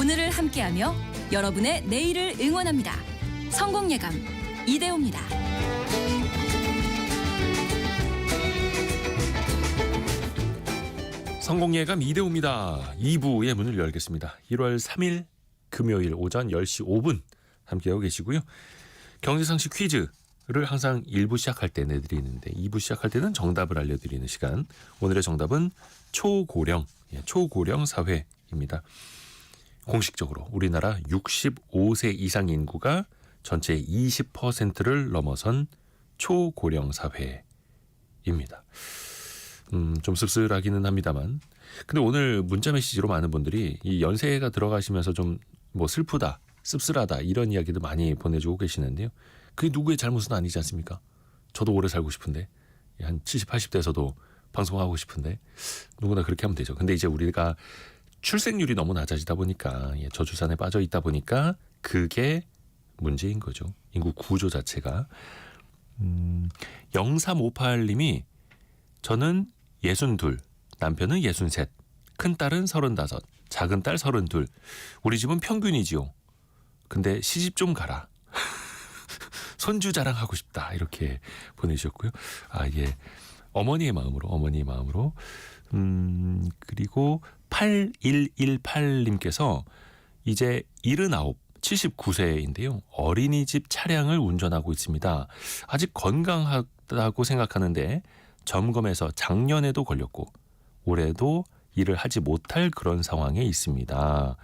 오늘을 함께하며 여러분의 내일을 응원합니다. 성공예감 이대호입니다. 성공예감 이대호입니다. 2부의 문을 열겠습니다. 1월 3일 금요일 오전 10시 5분 함께하고 계시고요. 경제상식 퀴즈를 항상 1부 시작할 때 내드리는데 2부 시작할 때는 정답을 알려드리는 시간. 오늘의 정답은 초고령 사회입니다. 공식적으로 우리나라 65세 이상 인구가 전체의 20%를 넘어선 초고령 사회입니다. 좀 씁쓸하기는 합니다만, 근데 오늘 문자 메시지로 많은 분들이 이 연세가 들어가시면서 좀 뭐 슬프다, 씁쓸하다 이런 이야기도 많이 보내주고 계시는데요. 그게 누구의 잘못은 아니지 않습니까? 저도 오래 살고 싶은데, 한 70, 80대에서도 방송하고 싶은데 누구나 그렇게 하면 되죠. 근데 이제 우리가 출생률이 너무 낮아지다 보니까, 저출산에 빠져 있다 보니까 그게 문제인 거죠. 인구 구조 자체가. 0358님이 저는 62, 남편은 63, 큰딸은 35, 작은딸 32. 우리 집은 평균이지요. 근데 시집 좀 가라. 손주 자랑하고 싶다. 이렇게 보내주셨고요. 예. 어머니의 마음으로. 그리고 8118님께서 이제 79, 79세인데요. 어린이집 차량을 운전하고 있습니다. 아직 건강하다고 생각하는데 점검에서 작년에도 걸렸고 올해도 일을 하지 못할 그런 상황에 있습니다.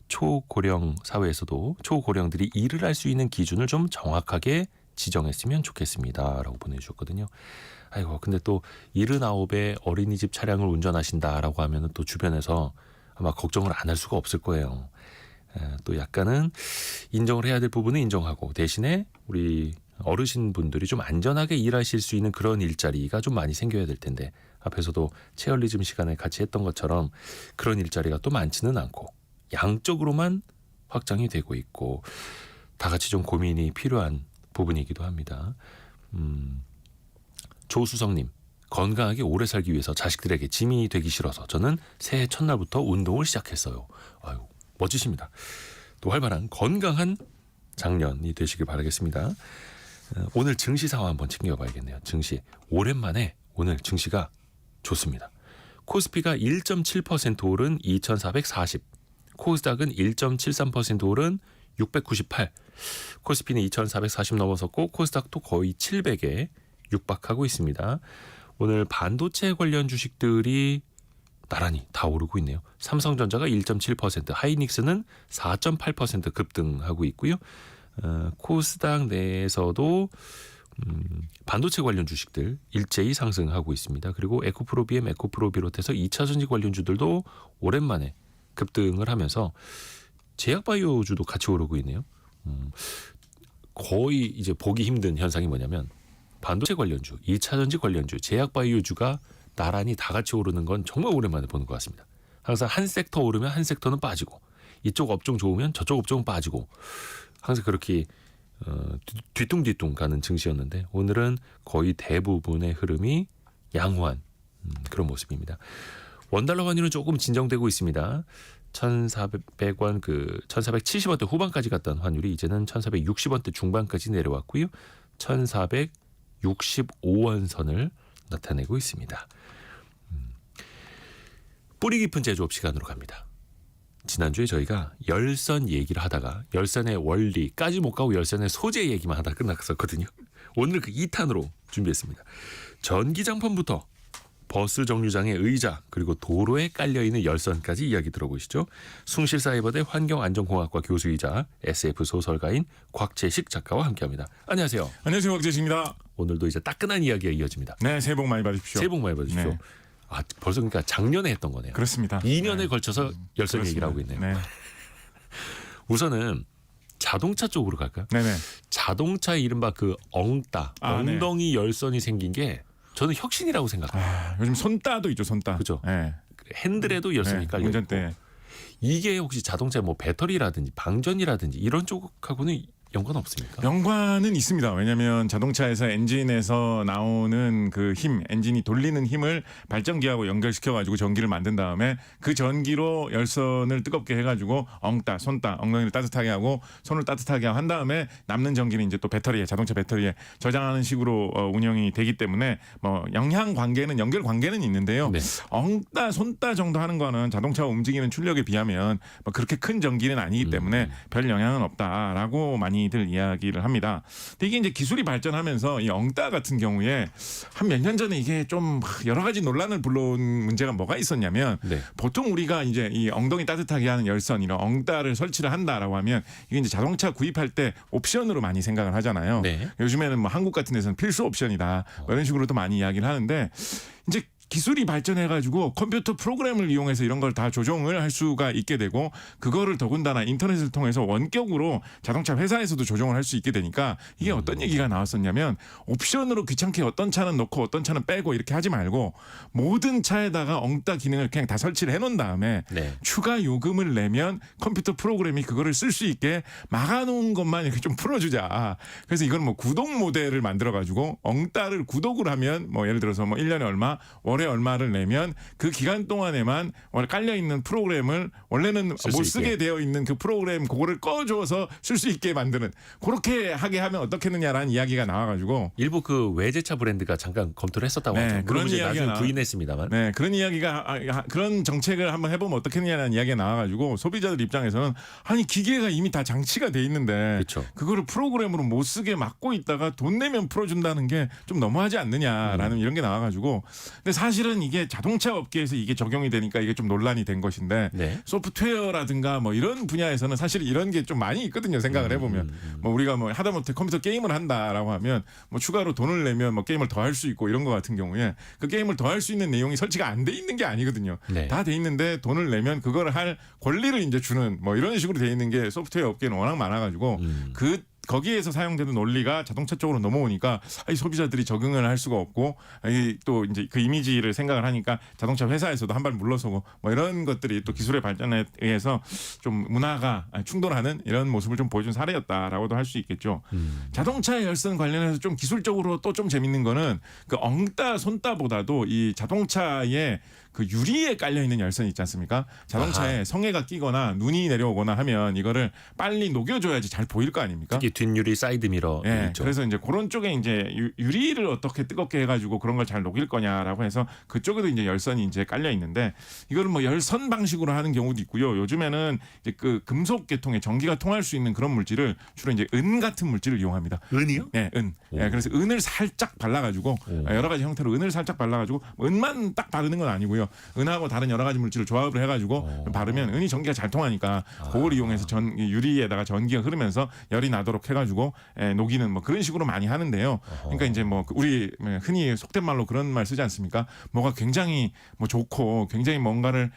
초고령 사회에서도 초고령들이 일을 할 수 있는 기준을 좀 정확하게 지정했으면 좋겠습니다. 라고 보내주셨거든요. 아이고, 근데 또 79에 어린이집 차량을 운전하신다라고 하면 또 주변에서 아마 걱정을 안 할 수가 없을 거예요. 또 약간은 인정을 해야 될 부분은 인정하고, 대신에 우리 어르신분들이 좀 안전하게 일하실 수 있는 그런 일자리가 좀 많이 생겨야 될 텐데, 앞에서도 체얼리즘 시간에 같이 했던 것처럼 그런 일자리가 또 많지는 않고 양쪽으로만 확장이 되고 있고, 다 같이 좀 고민이 필요한 부분이기도 합니다. 조수성님, 건강하게 오래 살기 위해서 자식들에게 짐이 되기 싫어서 저는 새해 첫날부터 운동을 시작했어요. 아유, 멋지십니다. 또 활발한 건강한 작년이 되시길 바라겠습니다. 오늘 증시 상황 한번 챙겨봐야겠네요. 증시 오랜만에 오늘 증시가 좋습니다. 코스피가 1.7% 오른 2440, 코스닥은 1.73% 오른 698, 코스피는 2440 넘어섰고 코스닥도 거의 700에 육박하고 있습니다. 오늘 반도체 관련 주식들이 나란히 다 오르고 있네요. 삼성전자가 1.7%, 하이닉스는 4.8% 급등하고 있고요. 코스닥 내에서도 반도체 관련 주식들 일제히 상승하고 있습니다. 그리고 에코프로비엠, 에코프로 비롯해서 2차전지 관련주들도 오랜만에 급등을 하면서 제약바이오주도 같이 오르고 있네요. 거의 이제 보기 힘든 현상이 뭐냐면 반도체 관련주, 2차전지 관련주, 제약바이오주가 나란히 다 같이 오르는 건 정말 오랜만에 보는 것 같습니다. 항상 한 섹터 오르면 한 섹터는 빠지고, 이쪽 업종 좋으면 저쪽 업종은 빠지고, 항상 그렇게 뒤뚱뒤뚱 가는 증시였는데 오늘은 거의 대부분의 흐름이 양호한 그런 모습입니다. 원달러 환율은 조금 진정되고 있습니다. 1,400원 1,470원대 후반까지 갔던 환율이 이제는 1,460원대 중반까지 내려왔고요. 1,465원 선을 나타내고 있습니다. 뿌리 깊은 제조업 시간으로 갑니다. 지난주에 저희가 열선 얘기를 하다가 열선의 원리까지 못 가고 열선의 소재 얘기만 하다 끝났었거든요. 오늘 그 2탄으로 준비했습니다. 전기장판부터 버스 정류장의 의자, 그리고 도로에 깔려있는 열선까지 이야기 들어보시죠. 숭실사이버대 환경안전공학과 교수이자 SF 소설가인 곽재식 작가와 함께합니다. 안녕하세요. 안녕하세요, 곽재식입니다. 오늘도 이제 따끈한 이야기가 이어집니다. 네, 새해 복 많이 받으십시오. 새해 복 많이 받으십시오. 네. 벌써 그러니까 작년에 했던 거네요. 그렇습니다. 2년에 네. 걸쳐서 열선 그렇습니다. 얘기를 하고 있네요. 네. 우선은 자동차 쪽으로 갈까요? 네네. 자동차 이른바 그 엉덩이 네. 열선이 생긴 게 저는 혁신이라고 생각합니다. 요즘 손따도 있죠, 손따. 그죠? 네. 핸들에도 열선이 깔려 있고. 운전대. 이게 혹시 자동차 뭐 배터리라든지 방전이라든지 이런 쪽하고는 연관 없습니까? 연관은 있습니다. 왜냐하면 자동차에서 엔진에서 나오는 그 힘, 엔진이 돌리는 힘을 발전기하고 연결시켜가지고 전기를 만든 다음에 그 전기로 열선을 뜨겁게 해가지고 손따, 엉덩이를 따뜻하게 하고 손을 따뜻하게 한 다음에 남는 전기는 이제 또 배터리에 자동차 배터리에 저장하는 식으로 운영이 되기 때문에 뭐 연결 관계는 있는데요. 네. 손따 정도 하는 거는 자동차가 움직이는 출력에 비하면 뭐 그렇게 큰 전기는 아니기 때문에 별 영향은 없다라고 많이들 이야기를 합니다. 근데 이게 이제 기술이 발전하면서 이 엉따 같은 경우에 한 몇 년 전에 이게 좀 여러 가지 논란을 불러온 문제가 뭐가 있었냐면 네. 보통 우리가 이제 이 엉덩이 따뜻하게 하는 열선 이런 엉따를 설치를 한다라고 하면 이게 이제 자동차 구입할 때 옵션으로 많이 생각을 하잖아요. 네. 요즘에는 뭐 한국 같은 데서는 필수 옵션이다 뭐 이런 식으로도 많이 이야기를 하는데 이제 기술이 발전해가지고 컴퓨터 프로그램을 이용해서 이런 걸 다 조정을 할 수가 있게 되고 그거를 더군다나 인터넷을 통해서 원격으로 자동차 회사에서도 조정을 할 수 있게 되니까 이게 어떤 얘기가 나왔었냐면 옵션으로 귀찮게 어떤 차는 넣고 어떤 차는 빼고 이렇게 하지 말고 모든 차에다가 엉따 기능을 그냥 다 설치를 해놓은 다음에 네. 추가 요금을 내면 컴퓨터 프로그램이 그거를 쓸 수 있게 막아놓은 것만 이렇게 좀 풀어주자. 그래서 이건 뭐 구독 모델을 만들어가지고 엉따를 구독을 하면 뭐 예를 들어서 뭐 1년에 얼마 월에 얼마를 내면 그 기간 동안에만 깔려 있는 프로그램을 원래는 못 쓰게 되어 있는 그 프로그램 그거를 꺼줘서 쓸 수 있게 만드는 그렇게 하게 하면 어떻겠느냐라는 이야기가 나와가지고 일부 그 외제차 브랜드가 잠깐 검토를 했었다고 네, 하죠. 그런 물론 이제 이야기가 나중에 부인했습니다만. 네, 그런 이야기가 그런 정책을 한번 해보면 어떻겠느냐는 이야기가 나와가지고 소비자들 입장에서는 아니 기계가 이미 다 장치가 돼 있는데 그렇죠. 그거를 프로그램으로 못 쓰게 막고 있다가 돈 내면 풀어준다는 게 좀 너무하지 않느냐라는 이런 게 나와가지고 근데 사실은 이게 자동차 업계에서 이게 적용이 되니까 이게 좀 논란이 된 것인데 네. 소프트웨어라든가 뭐 이런 분야에서는 사실 이런 게 좀 많이 있거든요. 생각을 해보면 뭐 우리가 뭐 하다못해 컴퓨터 게임을 한다라고 하면 뭐 추가로 돈을 내면 뭐 게임을 더 할 수 있고 이런 거 같은 경우에 그 게임을 더 할 수 있는 내용이 설치가 안 돼 있는 게 아니거든요. 네. 다 돼 있는데 돈을 내면 그걸 할 권리를 이제 주는 뭐 이런 식으로 돼 있는 게 소프트웨어 업계는 워낙 많아가지고 거기에서 사용되는 논리가 자동차 쪽으로 넘어오니까 이 소비자들이 적응을 할 수가 없고 또 이제 그 이미지를 생각을 하니까 자동차 회사에서도 한 발 물러서고 뭐 이런 것들이 또 기술의 발전에 의해서 좀 문화가 충돌하는 이런 모습을 좀 보여준 사례였다라고도 할 수 있겠죠. 자동차 열선 관련해서 좀 기술적으로 또 좀 재밌는 거는 그 엉따 손따보다도 이 자동차에 그 유리에 깔려 있는 열선 있지 않습니까? 자동차에 성에가 끼거나 눈이 내려오거나 하면 이거를 빨리 녹여줘야지 잘 보일 거 아닙니까? 특히 뒷유리 사이드 미러 예, 있죠. 그래서 이제 그런 쪽에 이제 유리를 어떻게 뜨겁게 해가지고 그런 걸 잘 녹일 거냐라고 해서 그쪽에도 이제 열선이 이제 깔려 있는데 이거를 뭐 열선 방식으로 하는 경우도 있고요. 요즘에는 이제 그 금속 계통에 전기가 통할 수 있는 그런 물질을 주로 이제 은 같은 물질을 이용합니다. 은이요? 예, 은. 예, 그래서 은을 살짝 발라가지고 여러 가지 형태로 은을 살짝 발라가지고 은만 딱 바르는 건 아니고요. 은하고 다른 여러 가지 물질을 조합을 해가지고 바르면 은이 전기가 잘 통하니까 그걸 이용해서 유리에다가 전기가 흐르면서 열이 나도록 해가지고 녹이는 뭐 그런 식으로 많이 하는데요. 그러니까 이제 뭐 우리 흔히 속된 말로 그런 말 쓰지 않습니까? 뭐가 굉장히 뭐 좋고 굉장히 뭔가를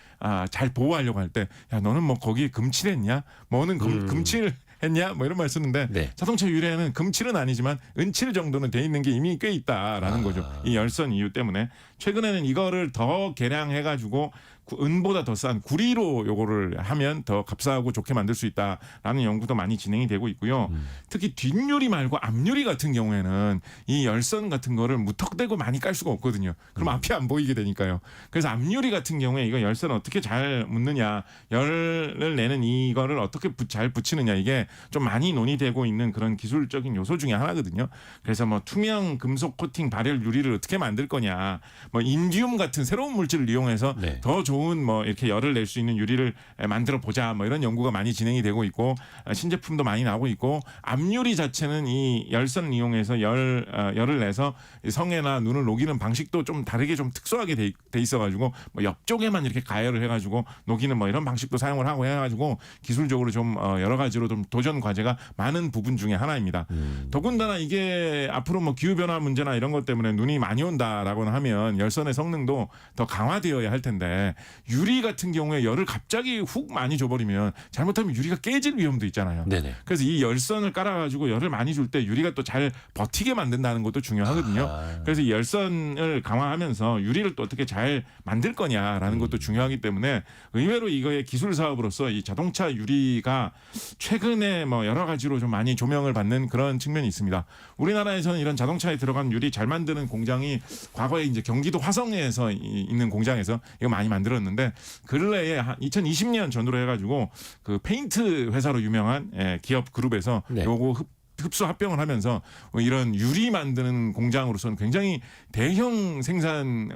잘 보호하려고 할 때 야 너는 뭐 거기에 금칠했냐? 뭐는 금칠 했냐? 뭐 이런 말 쓰는데 네. 자동차 유리에는 금칠은 아니지만 은칠 정도는 돼 있는 게 이미 꽤 있다라는 거죠. 이 열선 이유 때문에 최근에는 이거를 더 개량해가지고 은보다 더 싼 구리로 요거를 하면 더 값싸고 좋게 만들 수 있다라는 연구도 많이 진행이 되고 있고요. 특히 뒷유리 말고 앞유리 같은 경우에는 이 열선 같은 거를 무턱대고 많이 깔 수가 없거든요. 그럼 앞이 안 보이게 되니까요. 그래서 앞유리 같은 경우에 이거 열선 어떻게 잘 묻느냐, 열을 내는 이거를 어떻게 잘 붙이느냐 이게 좀 많이 논의되고 있는 그런 기술적인 요소 중에 하나거든요. 그래서 뭐 투명 금속 코팅 발열 유리를 어떻게 만들 거냐, 뭐 인디움 같은 새로운 물질을 이용해서 네. 더 좋은 뭐 이렇게 열을 낼 수 있는 유리를 만들어 보자 뭐 이런 연구가 많이 진행이 되고 있고 신제품도 많이 나오고 있고 앞유리 자체는 이 열선을 이용해서 열을 내서 성에나 눈을 녹이는 방식도 좀 다르게 좀 특수하게 돼 있어가지고 뭐 옆쪽에만 이렇게 가열을 해가지고 녹이는 뭐 이런 방식도 사용을 하고 해가지고 기술적으로 좀 여러 가지로 좀 도전 과제가 많은 부분 중에 하나입니다. 더군다나 이게 앞으로 뭐 기후 변화 문제나 이런 것 때문에 눈이 많이 온다라고는 하면 열선의 성능도 더 강화되어야 할 텐데 유리 같은 경우에 열을 갑자기 훅 많이 줘버리면 잘못하면 유리가 깨질 위험도 있잖아요. 네네. 그래서 이 열선을 깔아가지고 열을 많이 줄 때 유리가 또 잘 버티게 만든다는 것도 중요하거든요. 그래서 이 열선을 강화하면서 유리를 또 어떻게 잘 만들 거냐라는 것도 중요하기 때문에 의외로 이거의 기술 사업으로서 이 자동차 유리가 최근에 뭐 여러 가지로 좀 많이 조명을 받는 그런 측면이 있습니다. 우리나라에서는 이런 자동차에 들어간 유리 잘 만드는 공장이 과거에 이제 경기도 화성에서 있는 공장에서 이거 많이 만들었는데 근래에 2020년 전후로 해가지고 그 페인트 회사로 유명한 기업 그룹에서 네. 요거 흡수 합병을 하면서 이런 유리 만드는 공장으로서는 굉장히 대형 생산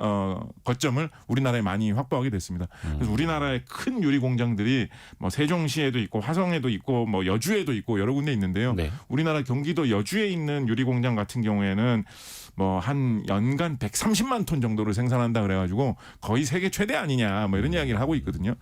거점을 우리나라에 많이 확보하게 됐습니다. 그래서 우리나라의 큰 유리 공장들이 뭐 세종시에도 있고 화성에도 있고 뭐 여주에도 있고 여러 군데 있는데요. 네. 우리나라 경기도 여주에 있는 유리 공장 같은 경우에는 뭐 한 연간 130만 톤 정도를 생산한다 그래가지고 거의 세계 최대 아니냐 뭐 이런 이야기를 하고 있거든요.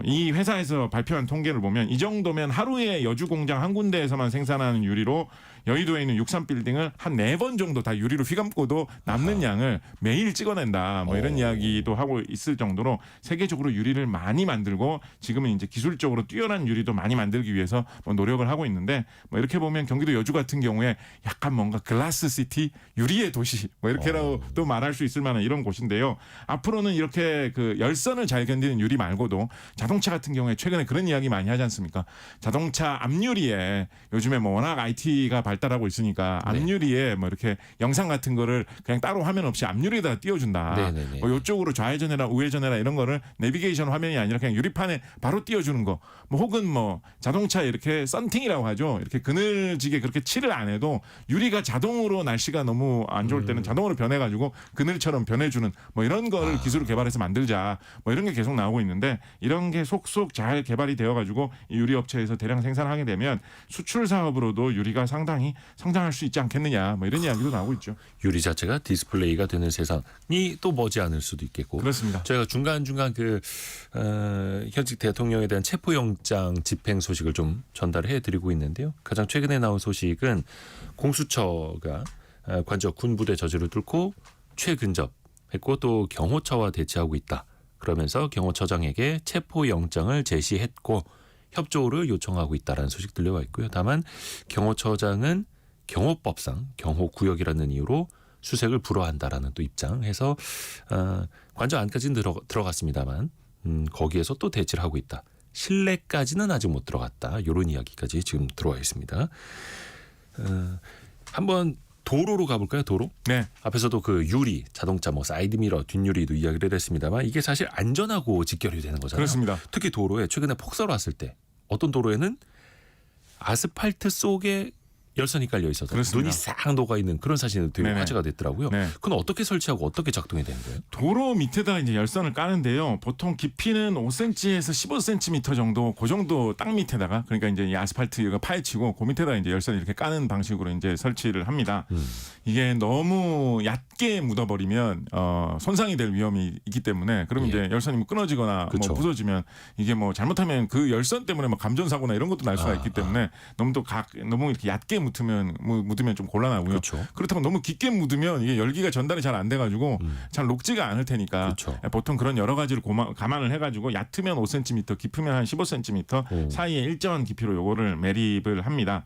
이 회사에서 발표한 통계를 보면 이 정도면 하루에 여주 공장 한 군데에서만 생산하는 유리로 여의도에 있는 63빌딩을 한 4번 정도 다 유리로 휘감고도 남는 양을 매일 찍어낸다. 뭐 이런 이야기도 하고 있을 정도로 세계적으로 유리를 많이 만들고 지금은 이제 기술적으로 뛰어난 유리도 많이 만들기 위해서 뭐 노력을 하고 있는데 뭐 이렇게 보면 경기도 여주 같은 경우에 약간 뭔가 글라스 시티, 유리의 도시 뭐 이렇게라도 말할 수 있을 만한 이런 곳인데요. 앞으로는 이렇게 그 열선을 잘 견디는 유리 말고도 자동차 같은 경우에 최근에 그런 이야기 많이 하지 않습니까? 자동차 앞유리에 요즘에 뭐 워낙 IT가 발달하고 있으니까 앞유리에 뭐 이렇게 영상 같은 거를 그냥 따로 화면 없이 앞유리에다 띄워준다. 네네네. 뭐 이쪽으로 좌회전해라 우회전해라 이런 거를 내비게이션 화면이 아니라 그냥 유리판에 바로 띄워주는 거. 뭐 혹은 뭐 자동차 이렇게 썬팅이라고 하죠. 이렇게 그늘지게 그렇게 칠을 안 해도 유리가 자동으로 날씨가 너무 안 좋을 때는 자동으로 변해가지고 그늘처럼 변해주는 뭐 이런 거를 기술을 개발해서 만들자. 뭐 이런 게 계속 나오고 있는데 이런 게 속속 잘 개발이 되어가지고 이 유리 업체에서 대량 생산하게 되면 수출 사업으로도 유리가 상당히 성장할 수 있지 않겠느냐 뭐 이런 이야기도 나오고 있죠. 유리 자체가 디스플레이가 되는 세상이 또 머지않을 수도 있겠고. 그렇습니다. 저희가 중간중간 현직 대통령에 대한 체포영장 집행 소식을 좀 전달을 해드리고 있는데요. 가장 최근에 나온 소식은 공수처가 관저 군부대 저지를 뚫고 최근접했고 또 경호처와 대치하고 있다. 그러면서 경호처장에게 체포영장을 제시했고 협조를 요청하고 있다라는 소식 들려와 있고요. 다만 경호처장은 경호법상 경호구역이라는 이유로 수색을 불허한다라는 또 입장해서 관저 안까지는 들어갔습니다만 거기에서 또 대치를 하고 있다. 실내까지는 아직 못 들어갔다. 이런 이야기까지 지금 들어와 있습니다. 한번 도로로 가볼까요? 도로? 네. 앞에서도 그 유리, 자동차 뭐 사이드미러, 뒷유리도 이야기를 했습니다만 이게 사실 안전하고 직결이 되는 거잖아요. 그렇습니다. 특히 도로에 최근에 폭설 왔을 때 어떤 도로에는 아스팔트 속에 열선이 깔려 있어서 그렇습니다. 눈이 싹 녹아 있는 그런 사진이 되게 네네. 화제가 됐더라고요. 네. 그건 어떻게 설치하고 어떻게 작동이 되는 거예요? 도로 밑에다 이제 열선을 까는데요. 보통 깊이는 5cm에서 15cm 정도, 그 정도 땅 밑에다가 그러니까 이제 이 아스팔트가 파헤치고 그 밑에다 이제 열선을 이렇게 까는 방식으로 이제 설치를 합니다. 이게 너무 얕게 묻어버리면 손상이 될 위험이 있기 때문에 그러면 이제 열선이 뭐 끊어지거나 그쵸. 뭐 부서지면 이게 뭐 잘못하면 그 열선 때문에 뭐 감전사고나 이런 것도 날 수가 있기 때문에 너무 너무 이렇게 얕게 묻으면 좀 곤란하고요. 그렇죠. 그렇다고 너무 깊게 묻으면 이게 열기가 전달이 잘 안 돼가지고 잘 녹지가 않을 테니까 그렇죠. 보통 그런 여러 가지를 감안을 해가지고 얕으면 5cm, 깊으면 한 15cm 사이에 일정한 깊이로 요거를 매립을 합니다.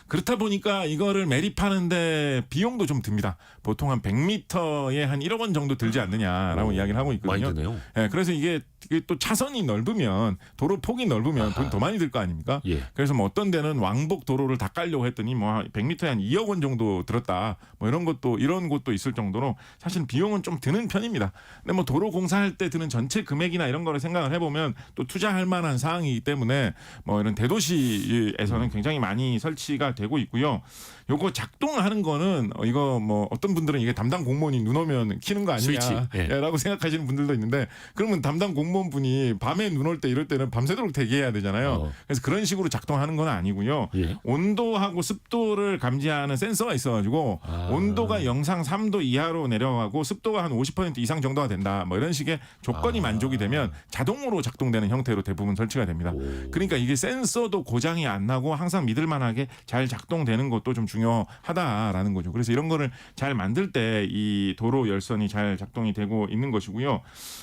그렇다 보니까 이거를 매립하는데 비용도 좀 듭니다. 보통 한 100m에 한 1억 원 정도 들지 않느냐라고 이야기를 하고 있거든요. 많이 드네요. 네, 그래서 이게 또 차선이 넓으면 도로 폭이 넓으면 돈 더 많이 들 거 아닙니까? 예. 그래서 뭐 어떤 데는 왕복 도로를 다 깔려고 했더니 뭐 100m에 한 2억 원 정도 들었다. 뭐 이런 곳도 있을 정도로 사실 비용은 좀 드는 편입니다. 근데 뭐 도로 공사할 때 드는 전체 금액이나 이런 거를 생각을 해보면 또 투자할 만한 사항이기 때문에 뭐 이런 대도시에서는 굉장히 많이 설치가 되고 있고요. 요거 작동하는 거는 이거 뭐 어떤 분들은 이게 담당 공무원이 눈 오면 키는 거 아니냐라고 생각하시는 분들도 있는데 그러면 담당 공무원분이 밤에 눈 올 때 이럴 때는 밤새도록 대기해야 되잖아요. 그래서 그런 식으로 작동하는 건 아니고요. 예. 온도하고 습도를 감지하는 센서가 있어가지고 온도가 영상 3도 이하로 내려가고 습도가 한 50% 이상 정도가 된다. 뭐 이런 식의 조건이 만족이 되면 자동으로 작동되는 형태로 대부분 설치가 됩니다. 그러니까 이게 센서도 고장이 안 나고 항상 믿을만하게 잘 작동되는 것도 좀 중요합니다. 중요하다라는 거죠. 그래서 이런 거를 잘 만들 때 이 도로 열선이 잘 작동이 되고 있는 것이고요.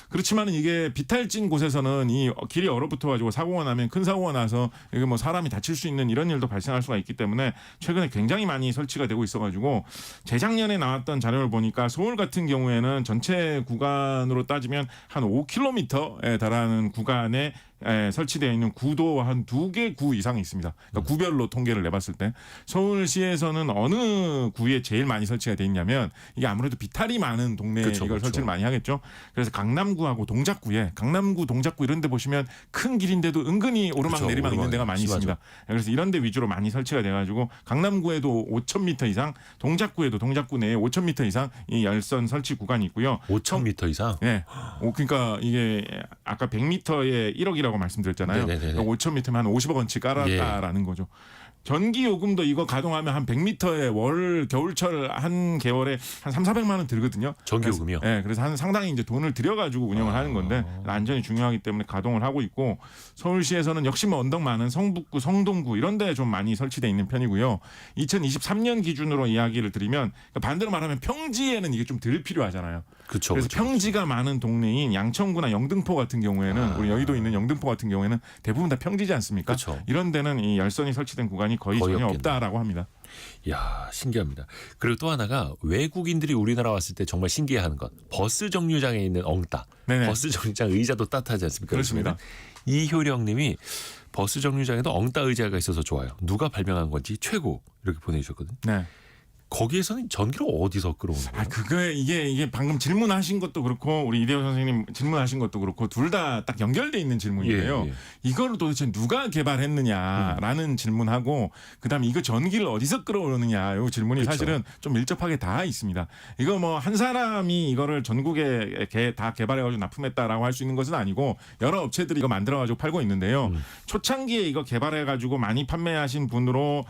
그렇지만은 이게 비탈진 곳에서는 이 길이 얼어붙어 가지고 사고가 나면 큰 사고가 나서 이게 뭐 사람이 다칠 수 있는 이런 일도 발생할 수가 있기 때문에 최근에 굉장히 많이 설치가 되고 있어 가지고 재작년에 나왔던 자료를 보니까 서울 같은 경우에는 전체 구간으로 따지면 한 5km에 달하는 구간에 설치되어 있는 구도 한 2개 구 이상이 있습니다. 그러니까 구별로 통계를 내봤을 때 서울시에서는 어느 구에 제일 많이 설치가 돼 있냐면 이게 아무래도 비탈이 많은 동네에 그쵸, 이걸 그쵸. 설치를 많이 하겠죠. 그래서 강남구하고 동작구에 강남구, 동작구 이런 데 보시면 큰 길인데도 은근히 오르막 그쵸, 내리막 있는 데가 많이 심하죠. 있습니다. 그래서 이런 데 위주로 많이 설치가 돼가지고 강남구에도 5,000m 이상, 동작구에도 동작구 내에 5,000m 이상 이 열선 설치 구간이 있고요. 5,000m 이상. 네. 그러니까 이게 아까 100m에 1억이라고 말씀드렸잖아요. 네네네네. 5,000m면 한 50억 원치 깔았다라는 거죠. 전기 요금도 이거 가동하면 한 100m에 월 겨울철 한 개월에 한 3,400만 원 들거든요. 전기 요금이요? 네, 그래서 한 상당히 이제 돈을 들여가지고 운영을 하는 건데 안전이 중요하기 때문에 가동을 하고 있고 서울시에서는 역시 뭐 언덕 많은 성북구, 성동구 이런 데 좀 많이 설치돼 있는 편이고요. 2023년 기준으로 이야기를 드리면 반대로 말하면 평지에는 이게 좀 덜 필요하잖아요. 그렇죠. 그래서 평지가 많은 동네인 양천구나 영등포 같은 경우에는 우리 여의도 있는 영등포 같은 경우에는 대부분 다 평지지 않습니까? 그쵸. 이런 데는 이 열선이 설치된 구간이 거의 전혀 없겠네요. 없다라고 합니다. 이야, 신기합니다. 그리고 또 하나가 외국인들이 우리나라 왔을 때 정말 신기해하는 것. 버스 정류장에 있는 엉따. 네네. 버스 정류장 의자도 따뜻하지 않습니까? 그렇습니다. 요즘에는? 이효령님이 버스 정류장에도 엉따 의자가 있어서 좋아요. 누가 발명한 건지 최고 이렇게 보내주셨거든요. 네. 거기에서는 전기를 어디서 끌어오는 거예요? 그게 이게 방금 질문하신 것도 그렇고 우리 이대호 선생님 질문하신 것도 그렇고 둘 다 딱 연결돼 있는 질문인데요. 예, 예. 이거를 도대체 누가 개발했느냐라는 질문하고 그다음에 이거 전기를 어디서 끌어오느냐 이 질문이 그쵸. 사실은 좀 밀접하게 다 있습니다. 이거 뭐 한 사람이 이거를 전국에 다 개발해가지고 납품했다라고 할 수 있는 것은 아니고 여러 업체들이 이거 만들어가지고 팔고 있는데요. 초창기에 이거 개발해가지고 많이 판매하신 분으로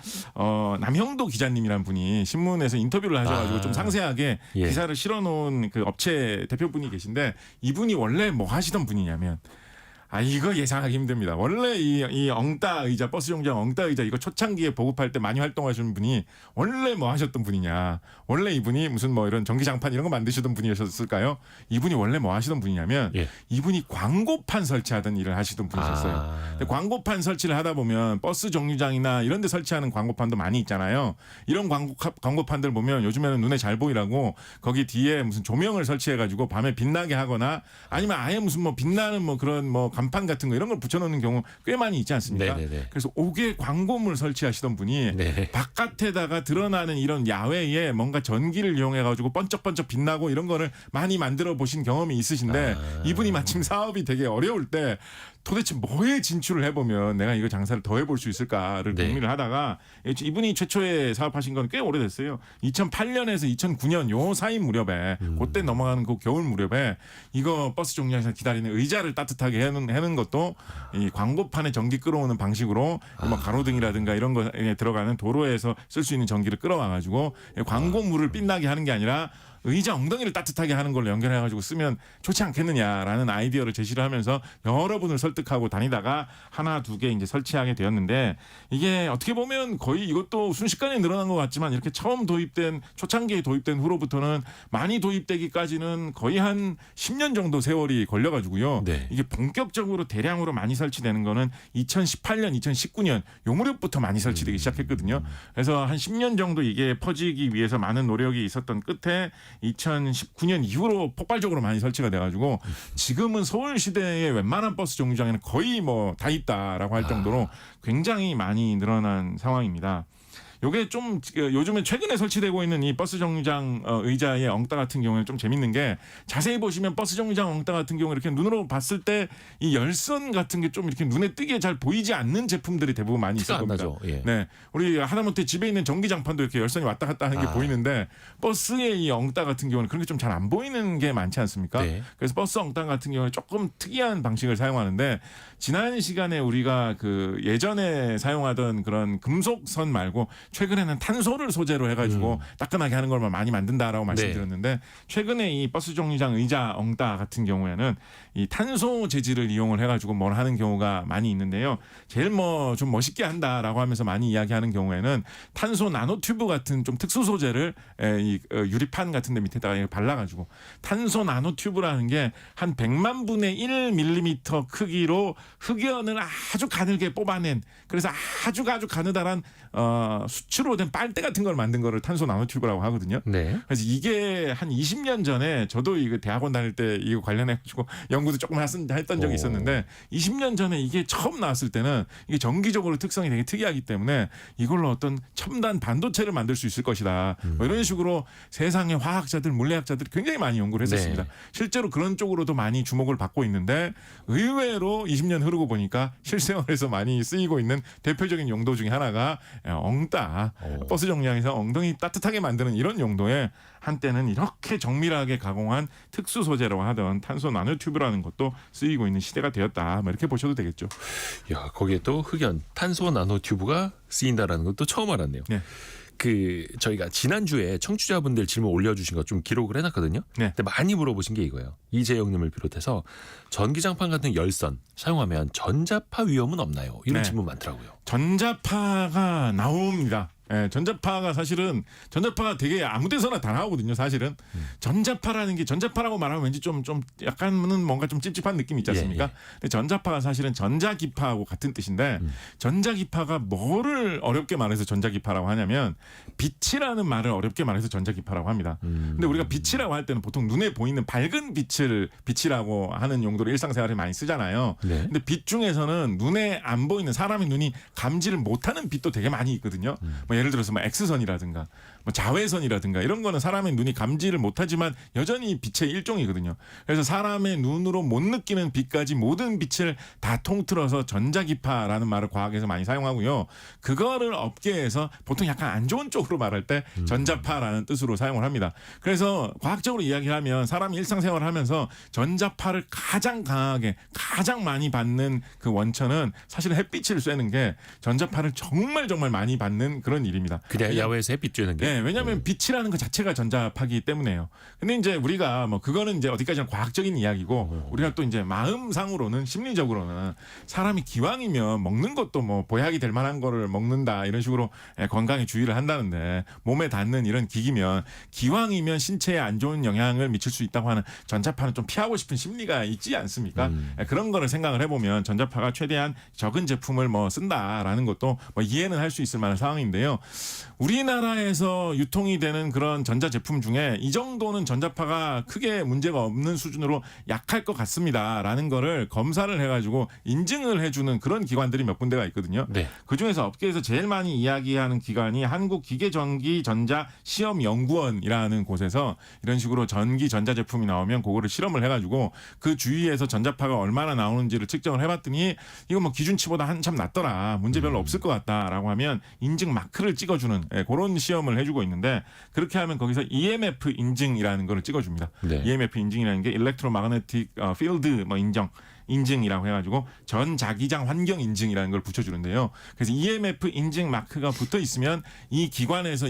남형도 기자님이란 분이 신문에서 인터뷰를 하셔가지고 좀 상세하게 예. 기사를 실어놓은 그 업체 대표분이 계신데 이분이 원래 뭐 하시던 분이냐면 이거 예상하기 힘듭니다. 원래 이 엉따 의자, 버스 정류장 엉따 의자 이거 초창기에 보급할 때 많이 활동하시는 분이 원래 뭐 하셨던 분이냐. 원래 이분이 무슨 뭐 이런 전기장판 이런 거 만드시던 분이셨을까요? 이분이 원래 뭐 하시던 분이냐면 예. 이분이 광고판 설치하던 일을 하시던 분이셨어요. 근데 광고판 설치를 하다 보면 버스 정류장이나 이런 데 설치하는 광고판도 많이 있잖아요. 이런 광고판들 보면 요즘에는 눈에 잘 보이라고 거기 뒤에 무슨 조명을 설치해가지고 밤에 빛나게 하거나 아니면 아예 무슨 뭐 빛나는 뭐 그런 뭐 간판 같은 거 이런 걸 붙여놓는 경우 꽤 많이 있지 않습니까? 네네네. 그래서 옥외 광고물 설치하시던 분이 네. 바깥에다가 드러나는 이런 야외에 뭔가 전기를 이용해가지고 번쩍번쩍 빛나고 이런 거를 많이 만들어 보신 경험이 있으신데 이분이 마침 사업이 되게 어려울 때 도대체 뭐에 진출을 해보면 내가 이거 장사를 더 해볼 수 있을까를 네. 고민을 하다가 이분이 최초에 사업하신 건 꽤 오래됐어요. 2008년에서 2009년 요 사이 무렵에 그때 넘어가는 그 겨울 무렵에 이거 버스 정류장에서 기다리는 의자를 따뜻하게 해놓은 것도 이 광고판에 전기 끌어오는 방식으로 뭐 가로등이라든가 이런 거에 들어가는 도로에서 쓸 수 있는 전기를 끌어와가지고 광고물을 빛나게 하는 게 아니라 의자 엉덩이를 따뜻하게 하는 걸로 연결해가지고 쓰면 좋지 않겠느냐라는 아이디어를 제시를 하면서 여러분을 설득하고 다니다가 하나 두 개 이제 설치하게 되었는데 이게 어떻게 보면 거의 이것도 순식간에 늘어난 것 같지만 이렇게 처음 도입된 초창기에 도입된 후로부터는 많이 도입되기까지는 거의 한 10년 정도 세월이 걸려가지고요. 네. 이게 본격적으로 대량으로 많이 설치되는 거는 2018년, 2019년 요 무렵부터 많이 설치되기 시작했거든요. 그래서 한 10년 정도 이게 퍼지기 위해서 많은 노력이 있었던 끝에 2019년 이후로 폭발적으로 많이 설치가 돼가지고 지금은 서울 시대의 웬만한 버스 정류장에는 거의 뭐 다 있다라고 할 정도로 굉장히 많이 늘어난 상황입니다. 요게 좀 요즘에 최근에 설치되고 있는 이 버스 정류장 의자의 엉따 같은 경우는 좀 재밌는 게 자세히 보시면 버스 정류장 엉따 같은 경우 이렇게 눈으로 봤을 때 이 열선 같은 게 좀 이렇게 눈에 띄게 잘 보이지 않는 제품들이 대부분 많이 있을 티가 안 겁니다. 나죠. 예. 네, 우리 하다못해 집에 있는 전기장판도 이렇게 열선이 왔다 갔다 하는 게 보이는데 버스의 이 엉따 같은 경우는 그런 게 좀 잘 안 보이는 게 많지 않습니까? 네. 그래서 버스 엉따 같은 경우는 조금 특이한 방식을 사용하는데 지난 시간에 우리가 그 예전에 사용하던 그런 금속선 말고 최근에는 탄소를 소재로 해가지고 따끈하게 하는 걸 많이 만든다라고 말씀드렸는데 최근에 이 버스 정류장 의자 엉따 같은 경우에는 이 탄소 재질을 이용을 해가지고 뭘 하는 경우가 많이 있는데요. 제일 뭐 좀 멋있게 한다라고 하면서 많이 이야기하는 경우에는 탄소 나노튜브 같은 좀 특수 소재를 이 유리판 같은 데 밑에다가 발라가지고 탄소 나노튜브라는 게 한 100만 분의 1mm 크기로 흑연을 아주 가늘게 뽑아낸 그래서 아주 가느다란 수치로 된 빨대 같은 걸 만든 거를 탄소 나노튜브라고 하거든요. 네. 그래서 이게 한 20년 전에 저도 이거 대학원 다닐 때 이거 관련해 가지고 연구도 조금 했던 적이 있었는데 20년 전에 이게 처음 나왔을 때는 이게 전기적으로 특성이 되게 특이하기 때문에 이걸로 어떤 첨단 반도체를 만들 수 있을 것이다. 뭐 이런 식으로 세상의 화학자들, 물리학자들이 굉장히 많이 연구를 했었습니다. 네. 실제로 그런 쪽으로도 많이 주목을 받고 있는데 의외로 20년 흐르고 보니까 실생활에서 많이 쓰이고 있는 대표적인 용도 중에 하나가 엉따 버스 정류장에서 엉덩이 따뜻하게 만드는 이런 용도에 한때는 이렇게 정밀하게 가공한 특수 소재라고 하던 탄소 나노튜브라는 것도 쓰이고 있는 시대가 되었다. 뭐 이렇게 보셔도 되겠죠. 야, 거기에 또 흑연 탄소 나노튜브가 쓰인다라는 것도 처음 알았네요. 네. 저희가 지난주에 청취자분들 질문 올려주신 거 좀 기록을 해놨거든요. 네. 근데 많이 물어보신 게 이거예요. 이재영님을 비롯해서 전기장판 같은 열선 사용하면 전자파 위험은 없나요? 이런 네. 질문 많더라고요. 전자파가 나옵니다. 예, 전자파가 사실은 전자파가 되게 아무데서나 다 나오거든요. 사실은 전자파라는 게 전자파라고 말하면 왠지 좀 약간은 뭔가 좀 찝찝한 느낌이 있지 않습니까? 예. 근데 전자파가 사실은 전자기파하고 같은 뜻인데 전자기파가 뭐를 어렵게 말해서 전자기파라고 하냐면 빛이라는 말을 어렵게 말해서 전자기파라고 합니다. 근데 우리가 빛이라고 할 때는 보통 눈에 보이는 밝은 빛을 빛이라고 하는 용도로 일상생활에 많이 쓰잖아요. 네. 근데 빛 중에서는 눈에 안 보이는 사람의 눈이 감지를 못하는 빛도 되게 많이 있거든요. 뭐 예를 들어서 뭐 X선이라든가 뭐 자외선이라든가 이런 거는 사람의 눈이 감지를 못하지만 여전히 빛의 일종이거든요. 그래서 사람의 눈으로 못 느끼는 빛까지 모든 빛을 다 통틀어서 전자기파라는 말을 과학에서 많이 사용하고요. 그거를 업계에서 보통 약간 안 좋은 쪽으로 말할 때 전자파라는 뜻으로 사용을 합니다. 그래서 과학적으로 이야기하면 사람이 일상생활을 하면서 전자파를 가장 강하게 가장 많이 받는 그 원천은 사실은 햇빛을 쐬는 게 전자파를 정말 많이 받는 그런 일입니다. 그냥 야외에서 햇빛 쬐는 게. 네, 왜냐하면 빛이라는 것 자체가 전자파기 때문에요. 근데 이제 우리가 뭐 그거는 이제 어디까지나 과학적인 이야기고 우리가 또 이제 마음상으로는 심리적으로는 사람이 기왕이면 먹는 것도 뭐 보약이 될 만한 거를 먹는다 이런 식으로 건강에 주의를 한다는데 몸에 닿는 이런 기기면 기왕이면 신체에 안 좋은 영향을 미칠 수 있다고 하는 전자파는 좀 피하고 싶은 심리가 있지 않습니까? 그런 거를 생각을 해보면 전자파가 최대한 적은 제품을 뭐 쓴다라는 것도 뭐 이해는 할 수 있을 만한 상황인데요. 우리나라에서 유통이 되는 그런 전자제품 중에 이 정도는 전자파가 크게 문제가 없는 수준으로 약할 것 같습니다라는 거를 검사를 해가지고 인증을 해주는 그런 기관들이 몇 군데가 있거든요. 네. 그중에서 업계에서 제일 많이 이야기하는 기관이 한국기계전기전자시험연구원이라는 곳에서 이런 식으로 전기 전자제품이 나오면 그거를 실험을 해가지고 그 주위에서 전자파가 얼마나 나오는지를 측정을 해봤더니 이거 뭐 기준치보다 한참 낮더라. 문제 별로 없을 것 같다라고 하면 인증 마크를 찍어주는 그런 시험을 해주고 있는데 그렇게 하면 거기서 EMF 인증이라는 걸 찍어줍니다. 네. EMF 인증이라는 게 일렉트로마그네틱 필드 뭐 인증이라고 해가지고 전자기장 환경 인증이라는 걸 붙여주는데요. 그래서 EMF 인증 마크가 붙어 있으면 이 기관에서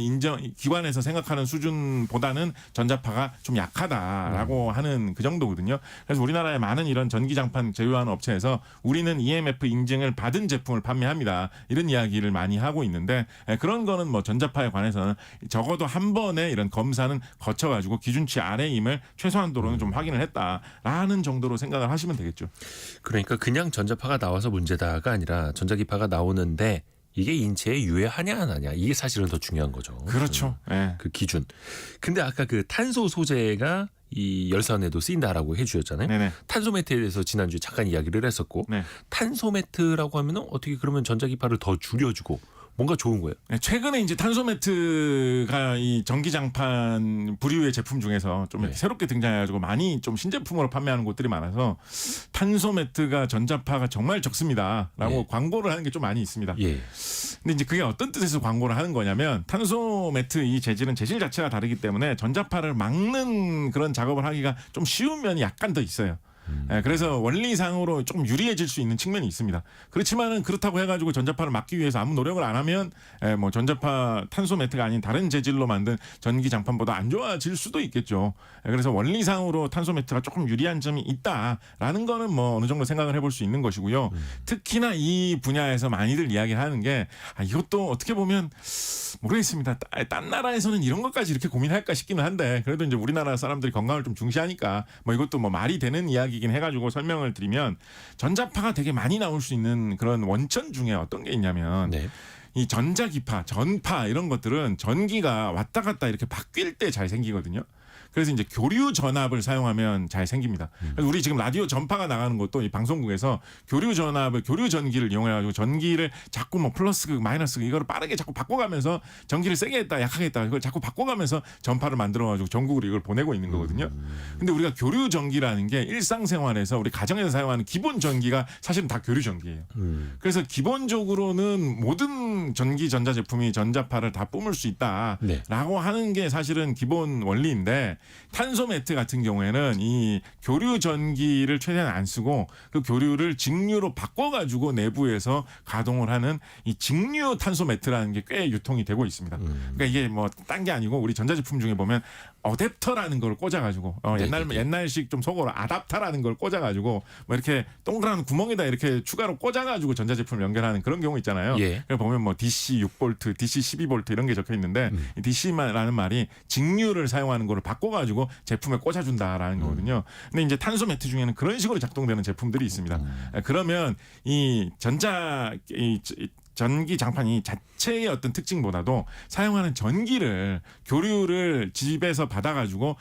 생각하는 수준보다는 전자파가 좀 약하다라고 하는 그 정도거든요. 그래서 우리나라의 많은 이런 전기장판 제휴하는 업체에서 우리는 EMF 인증을 받은 제품을 판매합니다. 이런 이야기를 많이 하고 있는데 그런 거는 뭐 전자파에 관해서는 적어도 한 번의 이런 검사는 거쳐가지고 기준치 아래임을 최소한도로는 좀 확인을 했다라는 정도로 생각을 하시면 되겠죠. 그러니까 그냥 전자파가 나와서 문제다가 아니라 전자기파가 나오는데 이게 인체에 유해하냐 안 하냐 이게 사실은 더 중요한 거죠. 그렇죠. 네. 그 기준. 근데 아까 그 탄소 소재가 이 열선에도 쓰인다라고 해주셨잖아요. 네네. 탄소 매트에 대해서 지난주에 잠깐 이야기를 했었고 네. 탄소 매트라고 하면은 어떻게 그러면 전자기파를 더 줄여주고 뭔가 좋은 거예요. 네, 최근에 이제 탄소 매트가 이 전기장판 부류의 제품 중에서 좀 이렇게 새롭게 등장해가지고 많이 좀 신제품으로 판매하는 곳들이 많아서 탄소 매트가 전자파가 정말 적습니다라고 광고를 하는 게 좀 많이 있습니다. 예. 근데 이제 그게 어떤 뜻에서 광고를 하는 거냐면 탄소 매트 이 재질은 재질 자체가 다르기 때문에 전자파를 막는 그런 작업을 하기가 좀 쉬운 면이 약간 더 있어요. 그래서 원리상으로 조금 유리해질 수 있는 측면이 있습니다. 그렇지만은 그렇다고 해가지고 전자파를 막기 위해서 아무 노력을 안 하면 뭐 전자파 탄소 매트가 아닌 다른 재질로 만든 전기 장판보다 안 좋아질 수도 있겠죠. 그래서 원리상으로 탄소 매트가 조금 유리한 점이 있다라는 거는 뭐 어느 정도 생각을 해볼 수 있는 것이고요. 특히나 이 분야에서 많이들 이야기하는 게 이것도 어떻게 보면 모르겠습니다. 딴 나라에서는 이런 것까지 이렇게 고민할까 싶기는 한데 그래도 이제 우리나라 사람들이 건강을 좀 중시하니까 뭐 이것도 뭐 말이 되는 이야기이긴 해가지고 설명을 드리면 전자파가 되게 많이 나올 수 있는 그런 원천 중에 어떤 게 있냐면 네. 이 전자기파, 전파 이런 것들은 전기가 왔다 갔다 이렇게 바뀔 때 잘 생기거든요. 그래서 이제 교류 전압을 사용하면 잘 생깁니다. 그래서 우리 지금 라디오 전파가 나가는 것도 이 방송국에서 교류 전압을 교류 전기를 이용해가지고 전기를 자꾸 뭐 플러스 마이너스 이거를 빠르게 자꾸 바꿔가면서 전기를 세게 했다 약하게 했다 이걸 자꾸 바꿔가면서 전파를 만들어가지고 전국으로 이걸 보내고 있는 거거든요. 근데 우리가 교류 전기라는 게 일상생활에서 우리 가정에서 사용하는 기본 전기가 사실은 다 교류 전기예요. 그래서 기본적으로는 모든 전기 전자 제품이 전자파를 다 뿜을 수 있다라고 네. 하는 게 사실은 기본 원리인데 탄소 매트 같은 경우에는 이 교류 전기를 최대한 안 쓰고 그 교류를 직류로 바꿔가지고 내부에서 가동을 하는 이 직류 탄소 매트라는 게 꽤 유통이 되고 있습니다. 그러니까 이게 뭐 딴 게 아니고 우리 전자제품 중에 보면 어댑터라는 걸 꽂아가지고 옛날식 좀 속어로 아답터라는 걸 꽂아가지고 뭐 이렇게 동그란 구멍에다 이렇게 추가로 꽂아가지고 전자제품을 연결하는 그런 경우 있잖아요. 예. 그래서 보면 뭐 DC 6V, DC 12V 이런 게 적혀 있는데 이 DC라는 말이 직류를 사용하는 거를 바꿔가지고 제품에 꽂아준다라는 거거든요. 근데 이제 탄소 매트 중에는 그런 식으로 작동되는 제품들이 있습니다. 그러면 이 전기 장판이 자체의 어떤 특징보다도 사용하는 전기를 교류를 집에서 받아가지고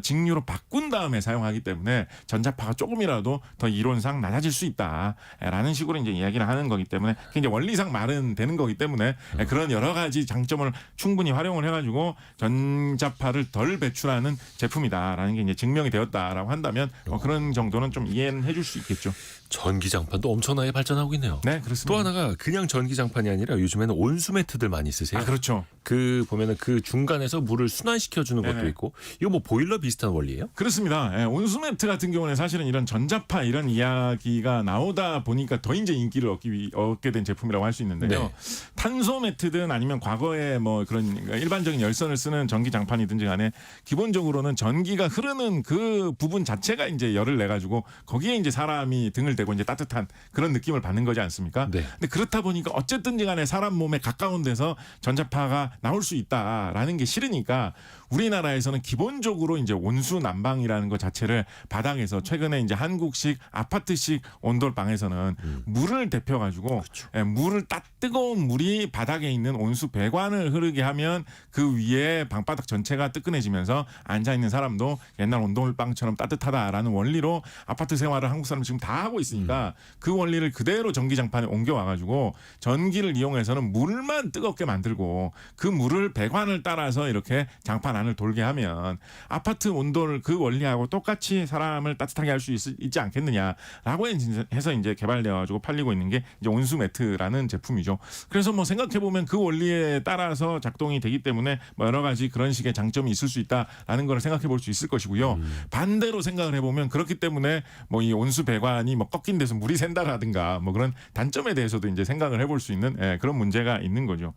직류로 바꾼 다음에 사용하기 때문에 전자파가 조금이라도 더 이론상 낮아질 수 있다라는 식으로 이제 이야기를 하는 거기 때문에 그게 이제 원리상 말은 되는 거기 때문에 그런 여러 가지 장점을 충분히 활용을 해가지고 전자파를 덜 배출하는 제품이다라는 게 이제 증명이 되었다라고 한다면 그런 정도는 좀 이해는 해줄 수 있겠죠. 전기장판도 엄청나게 발전하고 있네요. 네, 그렇습니다. 또 하나가 그냥 전기장판이 아니라 요즘에는 온수 매트들 많이 쓰세요. 그렇죠. 그 보면은 그 중간에서 물을 순환시켜 주는 것도 네네. 있고 이거 뭐 보일러 비슷한 원리예요? 그렇습니다. 온수 매트 같은 경우는 사실은 이런 전자파 이런 이야기가 나오다 보니까 더 이제 인기를 얻게 된 제품이라고 할 수 있는데요. 네. 탄소 매트든 아니면 과거에 뭐 그런 일반적인 열선을 쓰는 전기 장판이든지 간에 기본적으로는 전기가 흐르는 그 부분 자체가 이제 열을 내 가지고 거기에 이제 사람이 등을 대고 이제 따뜻한 그런 느낌을 받는 거지 않습니까? 네. 근데 그렇다 보니까 어쨌든지 간에 사람 몸에 가까운 데서 전자파가 나올 수 있다라는 게 싫으니까 우리나라에서는 기본적으로 이제 온수 난방이라는 것 자체를 바닥에서 최근에 이제 한국식 아파트식 온돌방에서는 물을 데펴가지고 물을 뜨거운 물이 바닥에 있는 온수 배관을 흐르게 하면 그 위에 방바닥 전체가 뜨끈해지면서 앉아 있는 사람도 옛날 온돌방처럼 따뜻하다라는 원리로 아파트 생활을 한국 사람 지금 다 하고 있으니까 그 원리를 그대로 전기장판에 옮겨와가지고 전기를 이용해서는 물만 뜨겁게 만들고 그 물을 배관을 따라서 이렇게 장판 안을 돌게 하면 아파트 온도를 그 원리하고 똑같이 사람을 따뜻하게 할 수 있지 않겠느냐라고 해서 이제 개발되어가지고 팔리고 있는 게 이제 온수 매트라는 제품이죠. 그래서 뭐 생각해 보면 그 원리에 따라서 작동이 되기 때문에 뭐 여러 가지 그런 식의 장점이 있을 수 있다라는 걸 생각해 볼 수 있을 것이고요. 반대로 생각을 해보면 그렇기 때문에 뭐 이 온수 배관이 뭐 꺾인 데서 물이 샌다라든가 뭐 그런 단점에 대해서도 이제 생각을 해볼 수 있는 그런 문제가 있는 거죠.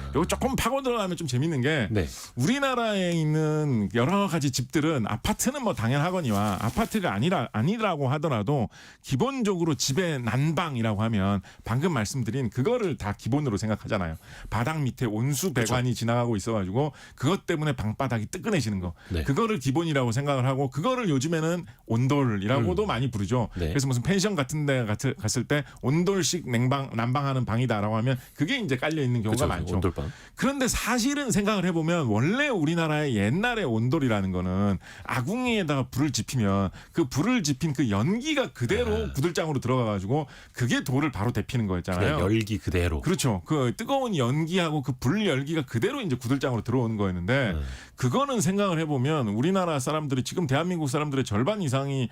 이거 조금 파고 들어가면 좀 재밌는 게 네. 우리나라에 있는 여러 가지 집들은 아파트는 뭐 당연하거니와 아파트가 아니라고 하더라도 기본적으로 집의 난방이라고 하면 방금 말씀드린 그거를 다 기본으로 생각하잖아요. 바닥 밑에 온수 배관이 그렇죠. 지나가고 있어가지고 그것 때문에 방바닥이 뜨끈해지는 거. 네. 그거를 기본이라고 생각을 하고 그거를 요즘에는 온돌이라고도 많이 부르죠. 네. 그래서 무슨 펜션 같은 데 갔을 때 온돌식 난방하는 방이다라고 하면 그게 이제 깔려 있는 경우가 그렇죠. 많죠. 온돌방. 그런데 사실은 생각을 해보면 원래 우리나라의 옛날의 온돌이라는 거는 아궁이에다가 불을 지피면 그 불을 지핀 그 연기가 그대로 구들장으로 들어가가지고 그게 돌을 바로 데피는 거였잖아요. 열기 그대로. 그렇죠. 그 뜨거운 연기하고 그 불 열기가 그대로 이제 구들장으로 들어오는 거였는데 그거는 생각을 해보면 우리나라 사람들이 지금 대한민국 사람들의 절반 이상이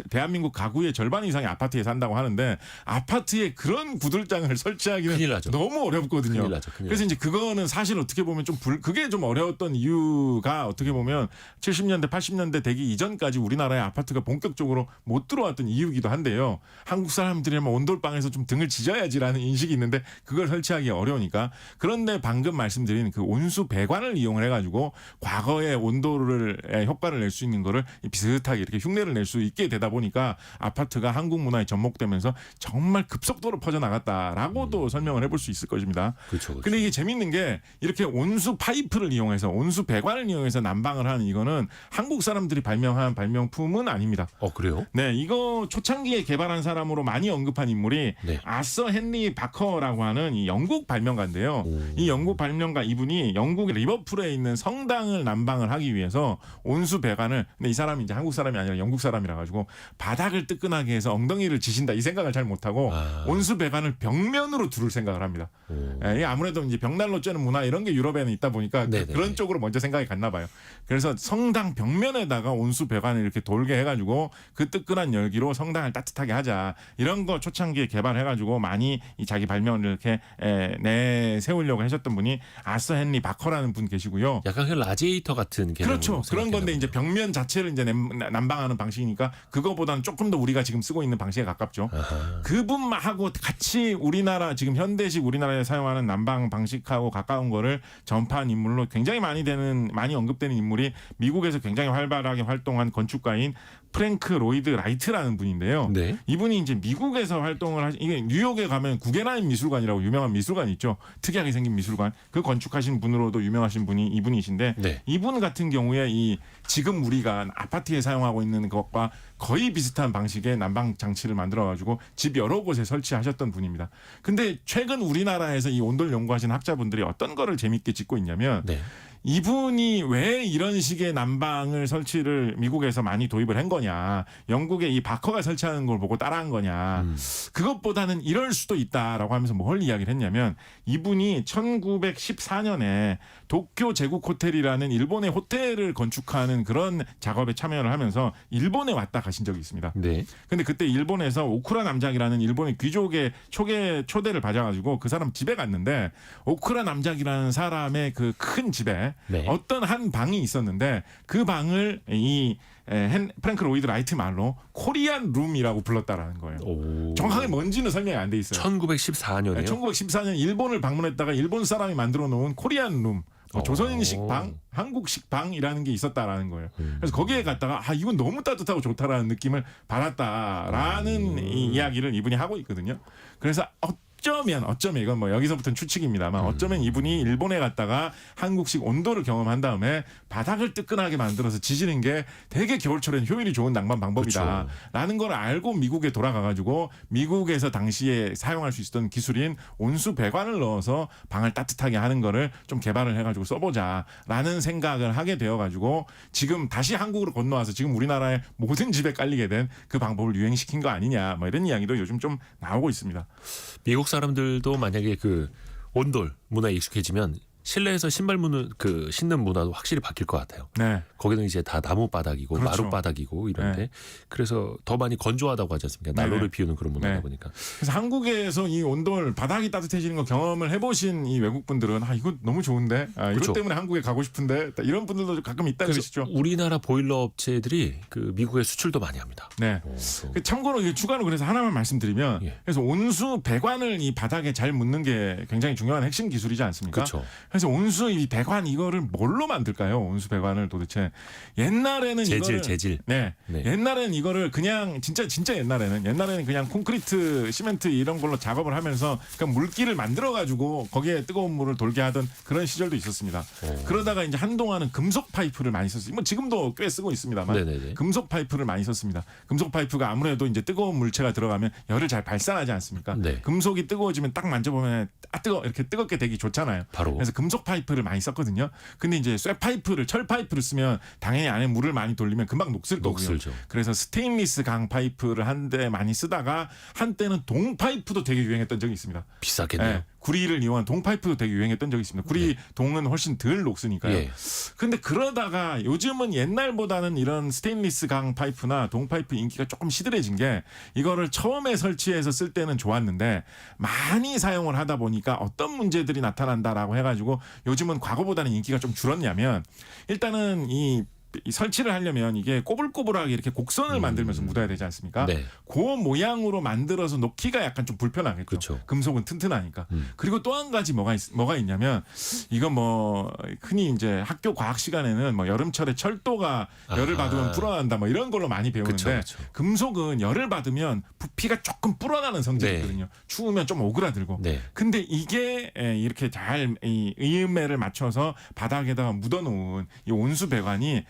대한민국 가구의 절반 이상이 아파트에 산다고 하는데 아파트에 그런 구들장을 설치하기는 큰일 나죠. 너무 어렵거든요. 큰일 나죠. 그래서 이제 그거는 사실 어떻게 보면 좀 그게 좀 어려웠던 이유 아파트가 어떻게 보면 70년대 80년대 되기 이전까지 우리나라에 아파트가 본격적으로 못 들어왔던 이유기도 한데요. 한국 사람들이면 온돌방에서 좀 등을 지져야지라는 인식이 있는데 그걸 설치하기 어려우니까. 그런데 방금 말씀드린 그 온수 배관을 이용을 해가지고 과거의 온도를 효과를 낼 수 있는 거를 비슷하게 이렇게 흉내를 낼 수 있게 되다 보니까 아파트가 한국 문화에 접목되면서 정말 급속도로 퍼져나갔다라고도 설명을 해볼 수 있을 것입니다. 그렇죠. 근데 이게 재밌는 게 이렇게 온수 파이프를 이용해서 온수 배관을 이용해서 난방을 하는 이거는 한국 사람들이 발명한 발명품은 아닙니다. 그래요? 네, 이거 초창기에 개발한 사람으로 많이 언급한 인물이 네. 아서 헨리 바커라고 하는 이 영국 발명가인데요. 이 영국 발명가 이분이 영국 리버풀에 있는 성당을 난방을 하기 위해서 온수 배관을, 근데 이 사람이 이제 한국 사람이 아니라 영국 사람이라 가지고 바닥을 뜨끈하게 해서 엉덩이를 지신다 이 생각을 잘 못하고 온수 배관을 벽면으로 두를 생각을 합니다. 예, 아무래도 이제 벽난로 쬐는 문화 이런 게 유럽에는 있다 보니까 그런 쪽으로 먼저 생각이 갔나 봐요. 그래서 성당 벽면에다가 온수 배관을 이렇게 돌게 해가지고 그 뜨끈한 열기로 성당을 따뜻하게 하자, 이런 거 초창기에 개발해가지고 많이 이 자기 발명을 이렇게 내세우려고 하셨던 분이 아서 헨리 바커라는 분 계시고요. 약간 그 라지에이터 같은 개념. 그렇죠. 그런 건데 이제 벽면 자체를 이제 난방하는 방식이니까 그거보다는 조금 더 우리가 지금 쓰고 있는 방식에 가깝죠. 그분하고 같이 우리나라 지금 현대식 우리나라에 사용하는 난방 방식하고 가까운 거를 전파한 인물로 굉장히 많이 언급되는 인물이 미국에서 굉장히 활발하게 활동한 건축가인 프랭크 로이드 라이트라는 분인데요. 네. 이분이 이제 미국에서 활동을 이게 뉴욕에 가면 구겐하임 미술관이라고 유명한 미술관이 있죠. 특이하게 생긴 미술관. 그 건축하신 분으로도 유명하신 분이 이분이신데 네. 이분 같은 경우에 이 지금 우리가 아파트에 사용하고 있는 것과 거의 비슷한 방식의 난방 장치를 만들어 가지고 집 여러 곳에 설치하셨던 분입니다. 근데 최근 우리나라에서 이 온돌 연구하신 학자분들이 어떤 거를 재밌게 짓고 있냐면 네. 이분이 왜 이런 식의 난방을 설치를 미국에서 많이 도입을 한 거냐, 영국의 이 바커가 설치하는 걸 보고 따라한 거냐, 그것보다는 이럴 수도 있다라고 하면서 뭘 이야기를 했냐면 이분이 1914년에 도쿄 제국 호텔이라는 일본의 호텔을 건축하는 그런 작업에 참여를 하면서 일본에 왔다 가신 적이 있습니다. 네. 근데 그때 일본에서 오쿠라 남작이라는 일본의 귀족의 초대를 받아가지고 그 사람 집에 갔는데 오쿠라 남작이라는 사람의 그 큰 집에 네. 어떤 한 방이 있었는데 그 방을 이 프랭크 로이드 라이트 말로 코리안 룸이라고 불렀다라는 거예요. 오. 정확하게 뭔지는 설명이 안 돼 있어요. 1914년이요? 1914년 일본을 방문했다가 일본 사람이 만들어 놓은 코리안 룸, 조선인식 방, 한국식 방이라는 게 있었다라는 거예요. 그래서 거기에 갔다가 이건 너무 따뜻하고 좋다라는 느낌을 받았다라는 이 이야기를 이분이 하고 있거든요. 그래서 어쩌면 이건 뭐 여기서부터는 추측입니다만 어쩌면 이분이 일본에 갔다가 한국식 온도를 경험한 다음에 바닥을 뜨끈하게 만들어서 지지는 게 되게 겨울철엔 효율이 좋은 난방 방법이다라는 걸 알고 미국에 돌아가가지고 미국에서 당시에 사용할 수 있었던 기술인 온수 배관을 넣어서 방을 따뜻하게 하는 거를 좀 개발을 해가지고 써보자라는 생각을 하게 되어가지고 지금 다시 한국으로 건너와서 지금 우리나라의 모든 집에 깔리게 된 그 방법을 유행시킨 거 아니냐, 뭐 이런 이야기도 요즘 좀 나오고 있습니다. 미국 사람들도 만약에 그 온돌 문화에 익숙해지면 실내에서 신발 신는 문화도 확실히 바뀔 것 같아요. 네. 거기는 이제 다 나무 바닥이고 그렇죠. 마루 바닥이고 이런데 네. 그래서 더 많이 건조하다고 하지 않습니까? 난로를 피우는 그런 문화다 네. 보니까. 그래서 한국에서 이 온돌 바닥이 따뜻해지는 거 경험을 해보신 이 외국 분들은 이거 너무 좋은데, 그렇죠. 이것 때문에 한국에 가고 싶은데, 이런 분들도 가끔 있다 그러시죠. 우리나라 보일러 업체들이 그 미국에 수출도 많이 합니다. 네. 참고로 이게 추가로 그래서 하나만 말씀드리면, 예. 그래서 온수 배관을 이 바닥에 잘 묻는 게 굉장히 중요한 핵심 기술이지 않습니까? 그렇죠. 그래서 온수 이 배관 이거를 뭘로 만들까요? 온수 배관을 도대체 옛날에는 재질. 네. 네. 옛날에는 이거를 그냥 진짜 옛날에는 그냥 콘크리트, 시멘트 이런 걸로 작업을 하면서 그냥 물기를 만들어 가지고 거기에 뜨거운 물을 돌게 하던 그런 시절도 있었습니다. 그러다가 이제 한동안은 금속 파이프를 많이 썼어요. 뭐 지금도 꽤 쓰고 있습니다만 네네네. 금속 파이프를 많이 썼습니다. 금속 파이프가 아무래도 이제 뜨거운 물체가 들어가면 열을 잘 발산하지 않습니까? 네. 금속이 뜨거워지면 딱 만져보면 이렇게 뜨겁게 되기 좋잖아요. 바로. 그래서 금속 파이프를 많이 썼거든요. 근데 이제 철 파이프를 쓰면 당연히 안에 물을 많이 돌리면 금방 녹슬 거고요. 힘들죠. 그래서 스테인리스 강 파이프를 한때 많이 쓰다가 한때는 동 파이프도 되게 유행했던 적이 있습니다. 비쌌겠네요. 예, 구리를 이용한 동 파이프도 되게 유행했던 적이 있습니다. 구리 동은 훨씬 덜 녹으니까요. 예. 근데 그러다가 요즘은 옛날보다는 이런 스테인리스 강 파이프나 동 파이프 인기가 조금 시들해진 게 이거를 처음에 설치해서 쓸 때는 좋았는데 많이 사용을 하다 보니까 어떤 문제들이 나타난다라고 해가지고 요즘은 과거보다는 인기가 좀 줄었냐면 일단은 이 설치를 하려면 이게 꼬불꼬불하게 이렇게 곡선을 만들면서 묻어야 되지 않습니까? 네. 그 모양으로 만들어서 놓기가 약간 좀 불편하겠죠. 그렇죠. 금속은 튼튼하니까. 그리고 또 한 가지 뭐가 있냐면 이건 뭐 흔히 이제 학교 과학 시간에는 뭐 여름철에 철도가 열을 아하. 받으면 불어난다 뭐 이런 걸로 많이 배우는데 그쵸, 그쵸. 금속은 열을 받으면 부피가 조금 불어나는 성질이거든요. 추우면 좀 오그라들고. 네. 근데 이게 이렇게 잘 이 이음매를 맞춰서 바닥에다가 묻어놓은 이 온수 배관이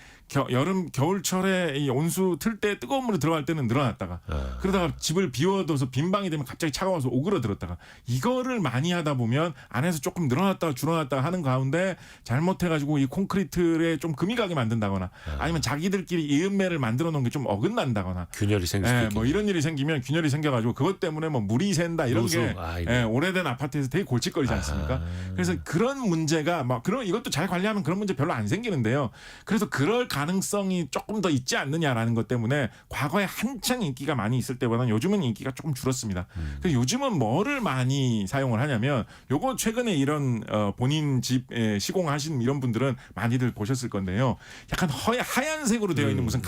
겨울철에 이 온수 틀 때 뜨거운 물에 들어갈 때는 늘어났다가 그러다가 집을 비워둬서 빈 방이 되면 갑자기 차가워서 오그라들었다가 이거를 많이 하다 보면 안에서 조금 늘어났다가 줄어났다가 하는 가운데 잘못해가지고 이 콘크리트에 좀 금이 가게 만든다거나 아니면 자기들끼리 이음매를 만들어 놓은 게 좀 어긋난다거나 균열이 생길 수도 있겠네요. 뭐 이런 일이 생기면 균열이 생겨가지고 그것 때문에 뭐 물이 샌다 이런 누수. 게 아이고. 오래된 아파트에서 되게 골칫거리지 않습니까? 그래서 그런 문제가 막 그런 이것도 잘 관리하면 그런 문제 별로 안 생기는데요. 그래서 그럴 가능성이 조금 더 있지 않느냐라는 것 때문에 과거에 한창 인기가 많이 있을 때보다는 요즘은 인기가 조금 줄었습니다. 그래서 요즘은 뭐를 많이 사용을 하냐면 요거 최근에 이런 본인 집 시공하신 이런 분들은 많이들 보셨을 건데요. 약간 하얀색으로 되어 있는 무슨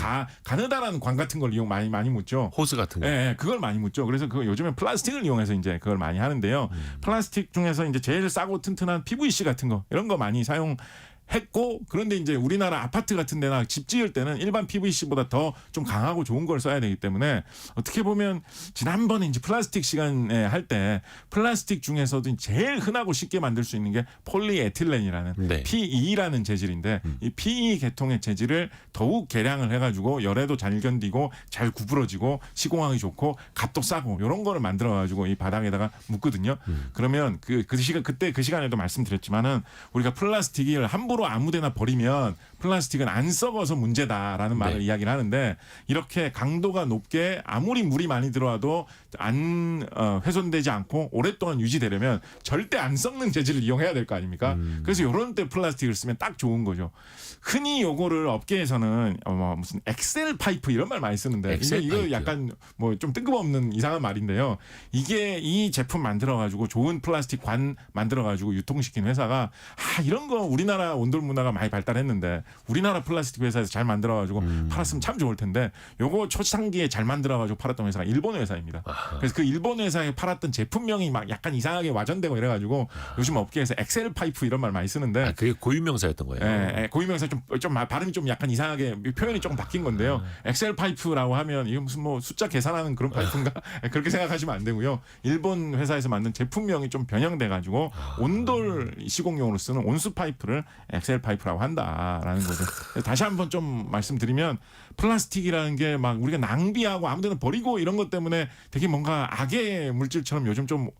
가느다란 관 같은 걸 많이 묻죠. 호스 같은 거. 예, 그걸 많이 묻죠. 그래서 그 요즘엔 플라스틱을 이용해서 이제 그걸 많이 하는데요. 플라스틱 중에서 이제 제일 싸고 튼튼한 PVC 같은 거 이런 거 많이 사용했고 그런데 이제 우리나라 아파트 같은 데나 집 지을 때는 일반 PVC보다 더 좀 강하고 좋은 걸 써야 되기 때문에 어떻게 보면 지난번에 이제 플라스틱 시간에 할 때 플라스틱 중에서도 제일 흔하고 쉽게 만들 수 있는 게 폴리에틸렌이라는 네. PE라는 재질인데 이 PE 계통의 재질을 더욱 개량을 해가지고 열에도 잘 견디고 잘 구부러지고 시공하기 좋고 값도 싸고 이런 거를 만들어가지고 이 바닥에다가 묻거든요. 그러면 그때 그 시간에도 말씀드렸지만은 우리가 플라스틱을 함부로 아무데나 버리면 플라스틱은 안 썩어서 문제다라는 말을 네. 이야기를 하는데 이렇게 강도가 높게 아무리 물이 많이 들어와도 안 훼손되지 않고 오랫동안 유지되려면 절대 안 썩는 재질을 이용해야 될 거 아닙니까? 그래서 이런 때 플라스틱을 쓰면 딱 좋은 거죠. 흔히 요거를 업계에서는 무슨 엑셀 파이프 이런 말 많이 쓰는데 엑셀 이거 파이프요? 약간 뭐 좀 뜬금없는 이상한 말인데요. 이게 이 제품 만들어 가지고 좋은 플라스틱 관 만들어 가지고 유통시킨 회사가 이런 거 우리나라 온돌 문화가 많이 발달했는데 우리나라 플라스틱 회사에서 잘 만들어 가지고 팔았으면 참 좋을 텐데 요거 초창기에 잘 만들어 가지고 팔았던 회사가 일본 회사입니다. 그래서 그 일본 회사에 팔았던 제품명이 막 약간 이상하게 와전되고 이래 가지고 요즘 업계에서 엑셀 파이프 이런 말 많이 쓰는데 그게 고유명사였던 거예요. 고유명사 좀 발음이 좀 약간 이상하게 표현이 조금 바뀐 건데요. 엑셀 파이프라고 하면 이게 무슨 뭐 숫자 계산하는 그런 파이프인가 그렇게 생각하시면 안 되고요. 일본 회사에서 만든 제품명이 좀 변형돼 가지고 온돌 시공용으로 쓰는 온수 파이프를 엑셀 파이프라고 한다라는 거죠. 다시 한번 좀 말씀드리면 플라스틱이라는 게 막 우리가 낭비하고 아무데나 버리고 이런 것 때문에 되게 뭔가 악의 물질처럼 요즘 좀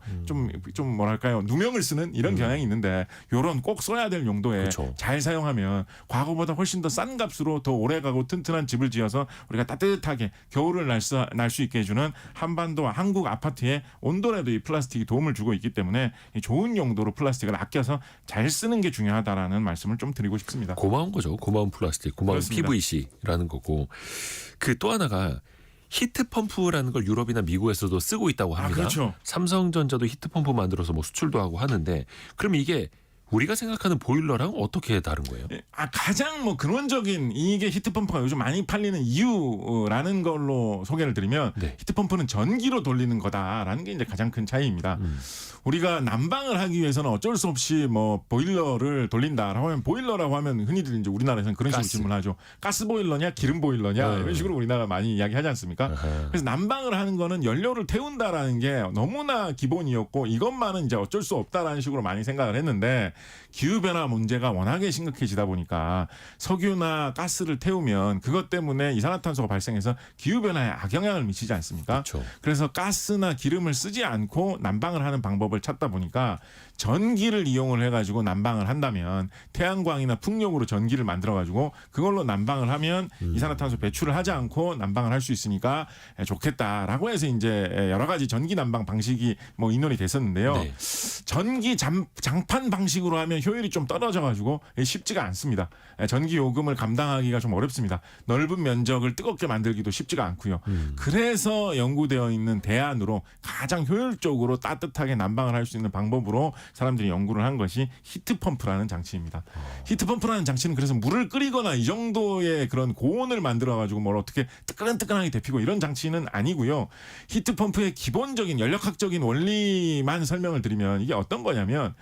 뭐랄까요 누명을 쓰는 이런 경향이 있는데 요런 꼭 써야 될 용도에 그렇죠. 잘 사용하면 과거보다 훨씬 더 싼 값으로 더 오래가고 튼튼한 집을 지어서 우리가 따뜻하게 겨울을 날 수 있게 해주는 한반도 한국 아파트의 온돌에도 이 플라스틱이 도움을 주고 있기 때문에 이 좋은 용도로 플라스틱을 아껴서 잘 쓰는 게 중요하다라는 말씀을 좀 드리고 싶습니다. 고마운 거죠. 고마운 플라스틱, 고마운 그렇습니다. PVC라는 거고. 그 또 하나가 히트 펌프라는 걸 유럽이나 미국에서도 쓰고 있다고 합니다. 그렇죠. 삼성전자도 히트 펌프 만들어서 뭐 수출도 하고 하는데 그럼 이게 우리가 생각하는 보일러랑 어떻게 다른 거예요? 가장 뭐 근원적인 이게 히트펌프가 요즘 많이 팔리는 이유라는 걸로 소개를 드리면 네. 히트펌프는 전기로 돌리는 거다라는 게 이제 가장 큰 차이입니다. 우리가 난방을 하기 위해서는 어쩔 수 없이 뭐 보일러를 돌린다라고 하면 보일러라고 하면 흔히들 이제 우리나라에서는 그런 식으로 가스. 질문하죠. 가스 보일러냐, 기름 보일러냐 이런 식으로 우리나라 많이 이야기하지 않습니까? 그래서 난방을 하는 거는 연료를 태운다라는 게 너무나 기본이었고 이것만은 이제 어쩔 수 없다라는 식으로 많이 생각을 했는데 기후변화 문제가 워낙에 심각해지다 보니까 석유나 가스를 태우면 그것 때문에 이산화탄소가 발생해서 기후변화에 악영향을 미치지 않습니까? 그렇죠. 그래서 가스나 기름을 쓰지 않고 난방을 하는 방법을 찾다 보니까 전기를 이용을 해가지고 난방을 한다면 태양광이나 풍력으로 전기를 만들어가지고 그걸로 난방을 하면 이산화탄소 배출을 하지 않고 난방을 할 수 있으니까 좋겠다라고 해서 이제 여러 가지 전기 난방 방식이 뭐 인원이 됐었는데요. 네. 전기 장판 방식으로 하면 효율이 좀 떨어져가지고 쉽지가 않습니다. 전기 요금을 감당하기가 좀 어렵습니다. 넓은 면적을 뜨겁게 만들기도 쉽지가 않고요. 그래서 연구되어 있는 대안으로 가장 효율적으로 따뜻하게 난방을 할 수 있는 방법으로 사람들이 연구를 한 것이 히트펌프라는 장치입니다. 히트펌프라는 장치는 그래서 물을 끓이거나 이 정도의 그런 고온을 만들어가지고 뭘 어떻게 뜨끈뜨끈하게 데피고 이런 장치는 아니고요. 히트펌프의 기본적인 연력학적인 원리만 설명을 드리면 이게 어떤 거냐면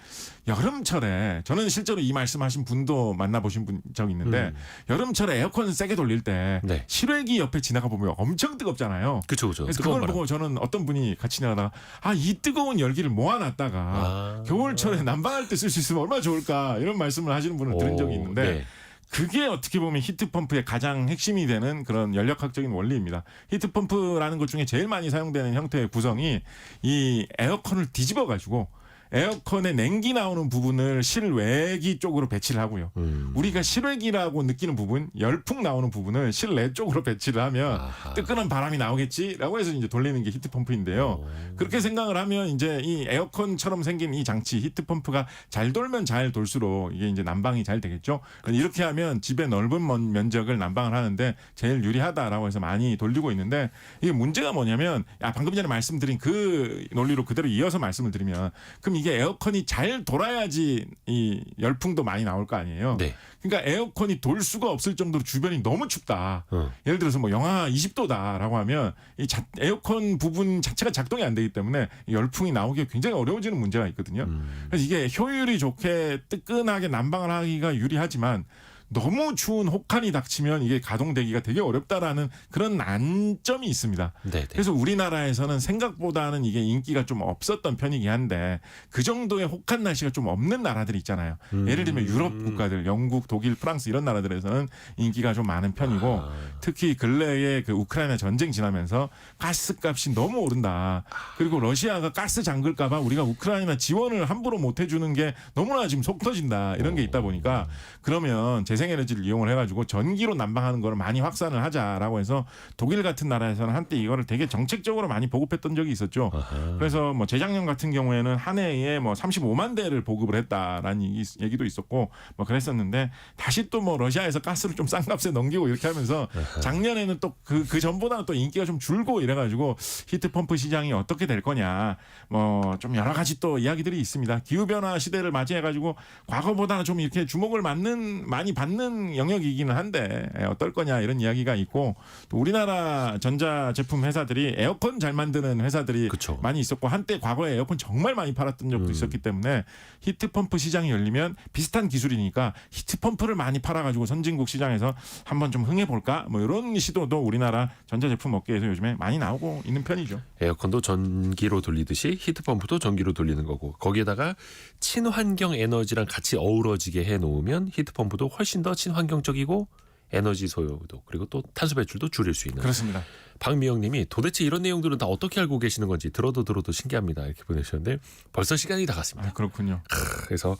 여름철에 저는 실제로 이 말씀하신 분도 만나보신 적이 있는데 여름철에 에어컨 세게 돌릴 때 네. 실외기 옆에 지나가 보면 엄청 뜨겁잖아요. 그렇죠. 그래서 그걸 보고 저는 어떤 분이 같이 지나가다가 이 뜨거운 열기를 모아놨다가 겨울철에 난방할 때 쓸 수 있으면 얼마나 좋을까 이런 말씀을 하시는 분을 들은 적이 있는데 네. 그게 어떻게 보면 히트펌프의 가장 핵심이 되는 그런 연력학적인 원리입니다. 히트펌프라는 것 중에 제일 많이 사용되는 형태의 구성이 이 에어컨을 뒤집어 가지고 에어컨에 냉기 나오는 부분을 실외기 쪽으로 배치를 하고요. 우리가 실외기라고 느끼는 부분, 열풍 나오는 부분을 실내 쪽으로 배치를 하면 뜨끈한 바람이 나오겠지라고 해서 이제 돌리는 게 히트펌프인데요. 그렇게 생각을 하면 이제 이 에어컨처럼 생긴 이 장치 히트펌프가 잘 돌면 잘 돌수록 이게 이제 난방이 잘 되겠죠. 이렇게 하면 집의 넓은 면적을 난방을 하는데 제일 유리하다라고 해서 많이 돌리고 있는데 이게 문제가 뭐냐면 방금 전에 말씀드린 그 논리로 그대로 이어서 말씀을 드리면 그럼 이게 에어컨이 잘 돌아야지 이 열풍도 많이 나올 거 아니에요. 네. 그러니까 에어컨이 돌 수가 없을 정도로 주변이 너무 춥다. 예를 들어서 뭐 영하 20도다라고 하면 이 에어컨 부분 자체가 작동이 안 되기 때문에 열풍이 나오기가 굉장히 어려워지는 문제가 있거든요. 그래서 이게 효율이 좋게 뜨끈하게 난방을 하기가 유리하지만 너무 추운 혹한이 닥치면 이게 가동되기가 되게 어렵다라는 그런 난점이 있습니다. 네네. 그래서 우리나라에서는 생각보다는 이게 인기가 좀 없었던 편이긴 한데 그 정도의 혹한 날씨가 좀 없는 나라들이 있잖아요. 예를 들면 유럽 국가들, 영국, 독일, 프랑스 이런 나라들에서는 인기가 좀 많은 편이고 특히 근래에 그 우크라이나 전쟁 지나면서 가스값이 너무 오른다. 그리고 러시아가 가스 잠글까 봐 우리가 우크라이나 지원을 함부로 못 해주는 게 너무나 지금 속 터진다. 이런 게 있다 보니까 그러면 재생에너지를 이용을 해가지고 전기로 난방하는 거를 많이 확산을 하자라고 해서 독일 같은 나라에서는 한때 이거를 되게 정책적으로 많이 보급했던 적이 있었죠. 그래서 뭐 재작년 같은 경우에는 한 해에 뭐 35만 대를 보급을 했다라는 얘기도 있었고 뭐 그랬었는데 다시 또 뭐 러시아에서 가스를 좀 싼 값에 넘기고 이렇게 하면서 작년에는 또 그 전보다는 또 인기가 좀 줄고 이래가지고 히트펌프 시장이 어떻게 될 거냐 뭐 좀 여러 가지 또 이야기들이 있습니다. 기후변화 시대를 맞이해가지고 과거보다는 좀 이렇게 주목을 많이 받는 영역이기는 한데 어떨 거냐 이런 이야기가 있고 또 우리나라 전자제품 회사들이 에어컨 잘 만드는 회사들이 그쵸. 많이 있었고 한때 과거에 에어컨 정말 많이 팔았던 적도 있었기 때문에 히트펌프 시장이 열리면 비슷한 기술이니까 히트펌프를 많이 팔아가지고 선진국 시장에서 한번 좀 흥해볼까 뭐 이런 시도도 우리나라 전자제품 업계에서 요즘에 많이 나오고 있는 편이죠. 에어컨도 전기로 돌리듯이 히트펌프도 전기로 돌리는 거고 거기에다가 친환경 에너지랑 같이 어우러지게 해놓으면 히트펌프도 훨씬 더 친환경적이고 에너지 소요도 그리고 또 탄소 배출도 줄일 수 있는. 그렇습니다. 박미영 님이 도대체 이런 내용들은 다 어떻게 알고 계시는 건지 들어도 신기합니다. 이렇게 보내주셨는데 벌써 시간이 다 갔습니다. 그렇군요. 그래서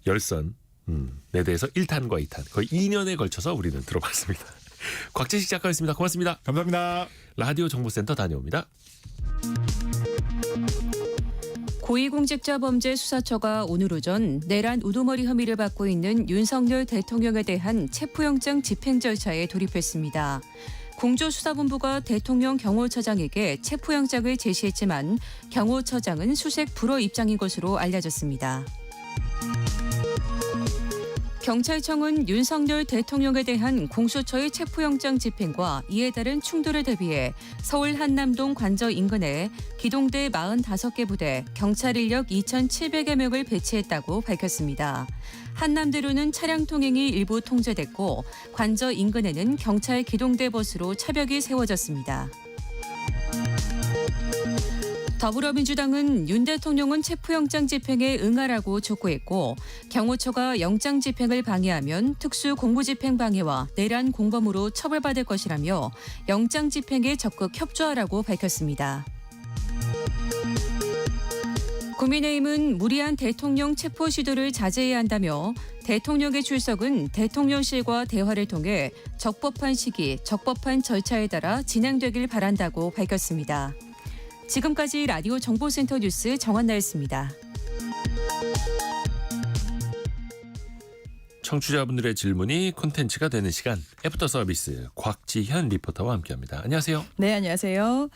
열선에 대해서 1탄과 2탄 거의 2년에 걸쳐서 우리는 들어봤습니다. 곽재식 작가였습니다. 고맙습니다. 감사합니다. 라디오 정보센터 다녀옵니다. 고위공직자범죄수사처가 오늘 오전 내란 우두머리 혐의를 받고 있는 윤석열 대통령에 대한 체포영장 집행 절차에 돌입했습니다. 공조수사본부가 대통령 경호처장에게 체포영장을 제시했지만 경호처장은 수색 불허 입장인 것으로 알려졌습니다. 경찰청은 윤석열 대통령에 대한 공수처의 체포영장 집행과 이에 따른 충돌을 대비해 서울 한남동 관저 인근에 기동대 45개 부대, 경찰 인력 2,700여 명을 배치했다고 밝혔습니다. 한남대로는 차량 통행이 일부 통제됐고 관저 인근에는 경찰 기동대 버스로 차벽이 세워졌습니다. 더불어민주당은 윤 대통령은 체포영장 집행에 응하라고 촉구했고 경호처가 영장 집행을 방해하면 특수공무집행 방해와 내란 공범으로 처벌받을 것이라며 영장 집행에 적극 협조하라고 밝혔습니다. 국민의힘은 무리한 대통령 체포 시도를 자제해야 한다며 대통령의 출석은 대통령실과 대화를 통해 적법한 시기, 적법한 절차에 따라 진행되길 바란다고 밝혔습니다. 지금까지 라디오 정보센터 뉴스 정한나였습니다. 청취자분들의 질문이 콘텐츠가 되는 시간 애프터 서비스 곽지현 리포터와 함께합니다. 안녕하세요. 네, 안녕하세요.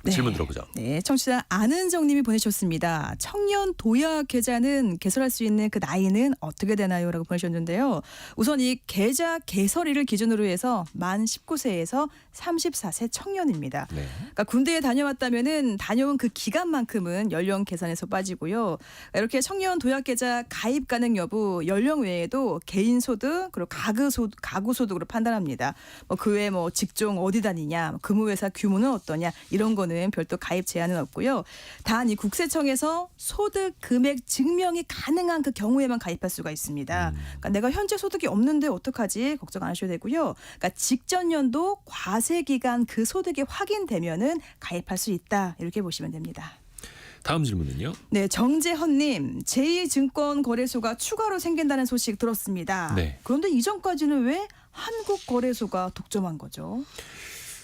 네. 질문 들어보죠. 네, 청취자 안은정 님이 보내주셨습니다. 청년 도약 계좌는 개설할 수 있는 그 나이는 어떻게 되나요? 라고 보내주셨는데요. 우선 이 계좌 개설일을 기준으로 해서 만 19세에서 34세 청년입니다. 네. 그러니까 군대에 다녀왔다면은 다녀온 그 기간만큼은 연령 계산에서 빠지고요. 이렇게 청년 도약 계좌 가입 가능 여부 연령 외에도 개인 소득 그리고 가구 소득으로 판단합니다. 그 외에 직종 어디 다니냐, 근무회사 규모는 어떠냐 이런 거는 별도 가입 제한은 없고요. 단 이 국세청에서 소득 금액 증명이 가능한 그 경우에만 가입할 수가 있습니다. 그러니까 내가 현재 소득이 없는데 어떡하지 걱정 안 하셔도 되고요. 그러니까 직전 연도 과세 기간 그 소득이 확인되면은 가입할 수 있다 이렇게 보시면 됩니다. 다음 질문은요. 네, 정재헌님 제2증권거래소가 추가로 생긴다는 소식 들었습니다. 네. 그런데 이전까지는 왜 한국거래소가 독점한 거죠?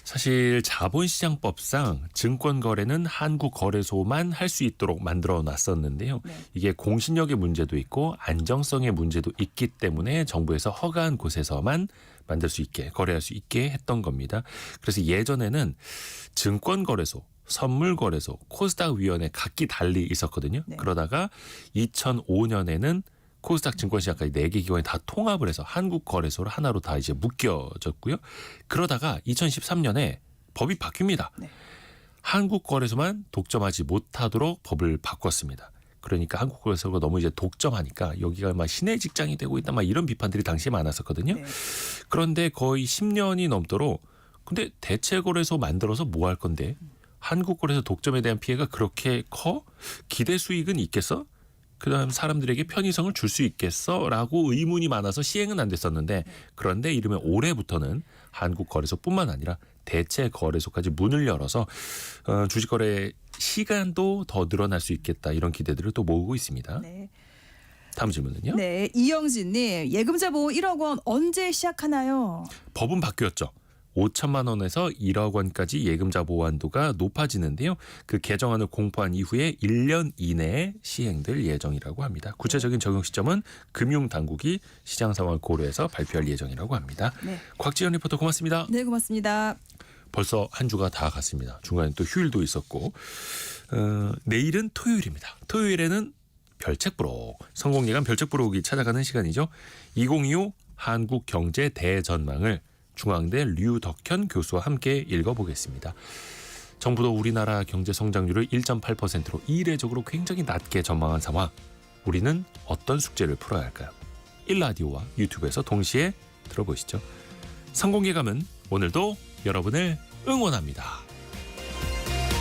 사실 자본시장법상 증권거래는 한국거래소만 할 수 있도록 만들어 놨었는데요. 네. 이게 공신력의 문제도 있고 안정성의 문제도 있기 때문에 정부에서 허가한 곳에서만 만들 수 있게 거래할 수 있게 했던 겁니다. 그래서 예전에는 증권거래소, 선물거래소, 코스닥위원회 각기 달리 있었거든요. 네. 그러다가 2005년에는 코스닥 증권시장까지 4개 기관이 다 통합을 해서 한국거래소를 하나로 다 이제 묶여졌고요. 그러다가 2013년에 법이 바뀝니다. 네. 한국거래소만 독점하지 못하도록 법을 바꿨습니다. 그러니까 한국거래소가 너무 이제 독점하니까 여기가 막 신의 직장이 되고 있다 막 이런 비판들이 당시에 많았었거든요. 네. 그런데 거의 10년이 넘도록 근데 대체거래소 만들어서 뭐 할 건데 한국거래소 독점에 대한 피해가 그렇게 커? 기대 수익은 있겠어? 그다음 사람들에게 편의성을 줄 수 있겠어라고 의문이 많아서 시행은 안 됐었는데 그런데 이르면 올해부터는 한국거래소뿐만 아니라 대체거래소까지 문을 열어서 주식거래 시간도 더 늘어날 수 있겠다 이런 기대들을 또 모으고 있습니다. 네. 다음 질문은요. 네, 이영진님 예금자 보호 1억 원 언제 시작하나요? 법은 바뀌었죠. 5천만 원에서 1억 원까지 예금자 보호 한도가 높아지는데요. 그 개정안을 공포한 이후에 1년 이내에 시행될 예정이라고 합니다. 구체적인 적용 시점은 금융당국이 시장 상황을 고려해서 발표할 예정이라고 합니다. 네. 곽지연 리포터 고맙습니다. 네, 고맙습니다. 벌써 한 주가 다 갔습니다. 중간에 또 휴일도 있었고 내일은 토요일입니다. 토요일에는 별책부록 성공예감 별책부록이 찾아가는 시간이죠. 2025 한국경제 대전망을 중앙대 류덕현 교수와 함께 읽어보겠습니다. 정부도 우리나라 경제 성장률을 1.8%로 이례적으로 굉장히 낮게 전망한 상황. 우리는 어떤 숙제를 풀어야 할까요? 1라디오와 유튜브에서 동시에 들어보시죠. 성공예감은 오늘도 여러분을 응원합니다.